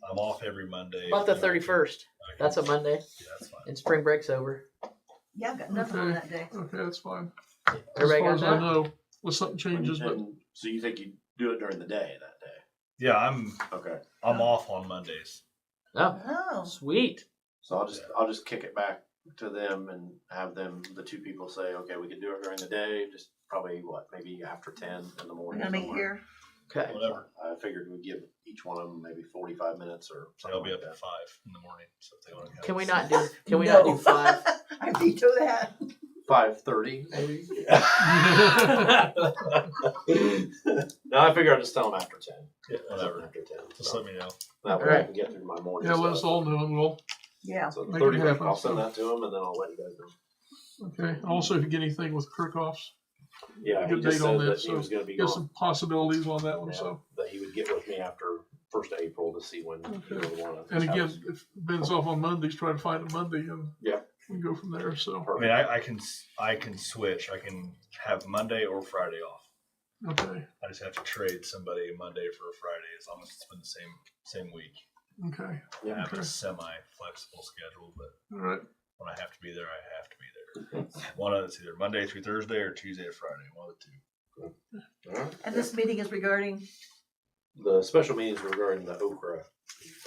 I'm off every Monday. About the 31st. That's a Monday, Yeah, that's fine. and spring break's over. Yeah, I've got nothing on that day. Okay, that's fine. Everybody As got far as I that? know, unless something changes, but And so you think you do it during the day that day? Yeah, I'm Okay. off on Mondays. Oh, Oh, sweet. So I'll just kick it back to them and have them, the two people say, okay, we can do it during the day, just probably maybe after 10 in the we're morning. gonna meet somewhere. here. Okay. Whatever. I figured we'd give each one of them maybe 45 minutes or So something I'll be like up at that. 5 in the morning. So if they want to come. Can we not do? Can we not do 5? I veto that. 5:30 maybe. No, I figure I'll just tell them after 10. Yeah, whatever. After 10. Just So let me know. that way I can get through my morning. yeah, let us stuff. all know and we'll, Yeah. So the Make it 30th, happen, I'll send so. that to them and then I'll let you guys know. okay. Also, if you get anything with Kirchhoff's, Yeah, he Good just date on said that, that he so was going to be get gone. some possibilities on that one, Yeah, so. that he would get with me after 1st of April to see when he Okay. would want to. And again, if Ben's off on Mondays, try to find a Monday and Yeah. we go from there, so. I mean, I can switch. I can have Monday or Friday off. Okay, I just have to trade somebody Monday for a Friday as long as it's been the same week. okay, I have Okay. a semi-flexible schedule, but all right. when I have to be there, I have to be there. One of it's either Monday through Thursday or Tuesday to Friday. One of the two. All right. And this meeting is regarding, The special meetings regarding the Okra,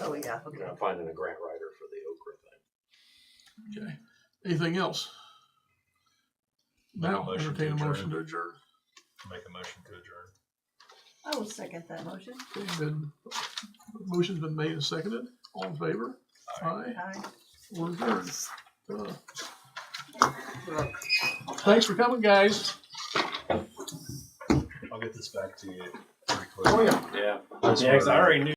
oh yeah, okay. finding a grant writer for the Okra thing. Okay. Anything else? Make a Now, motion to entertain a adjourn. motion to adjourn. Make a motion to adjourn. I will second that motion. Okay, then, motion's been made and seconded. All in favor? Aye. Aye. We're adjourned. Thanks for coming, guys. I'll get this back to you pretty quick. Oh, yeah. Yeah. That's Yeah, 'cause I where- already knew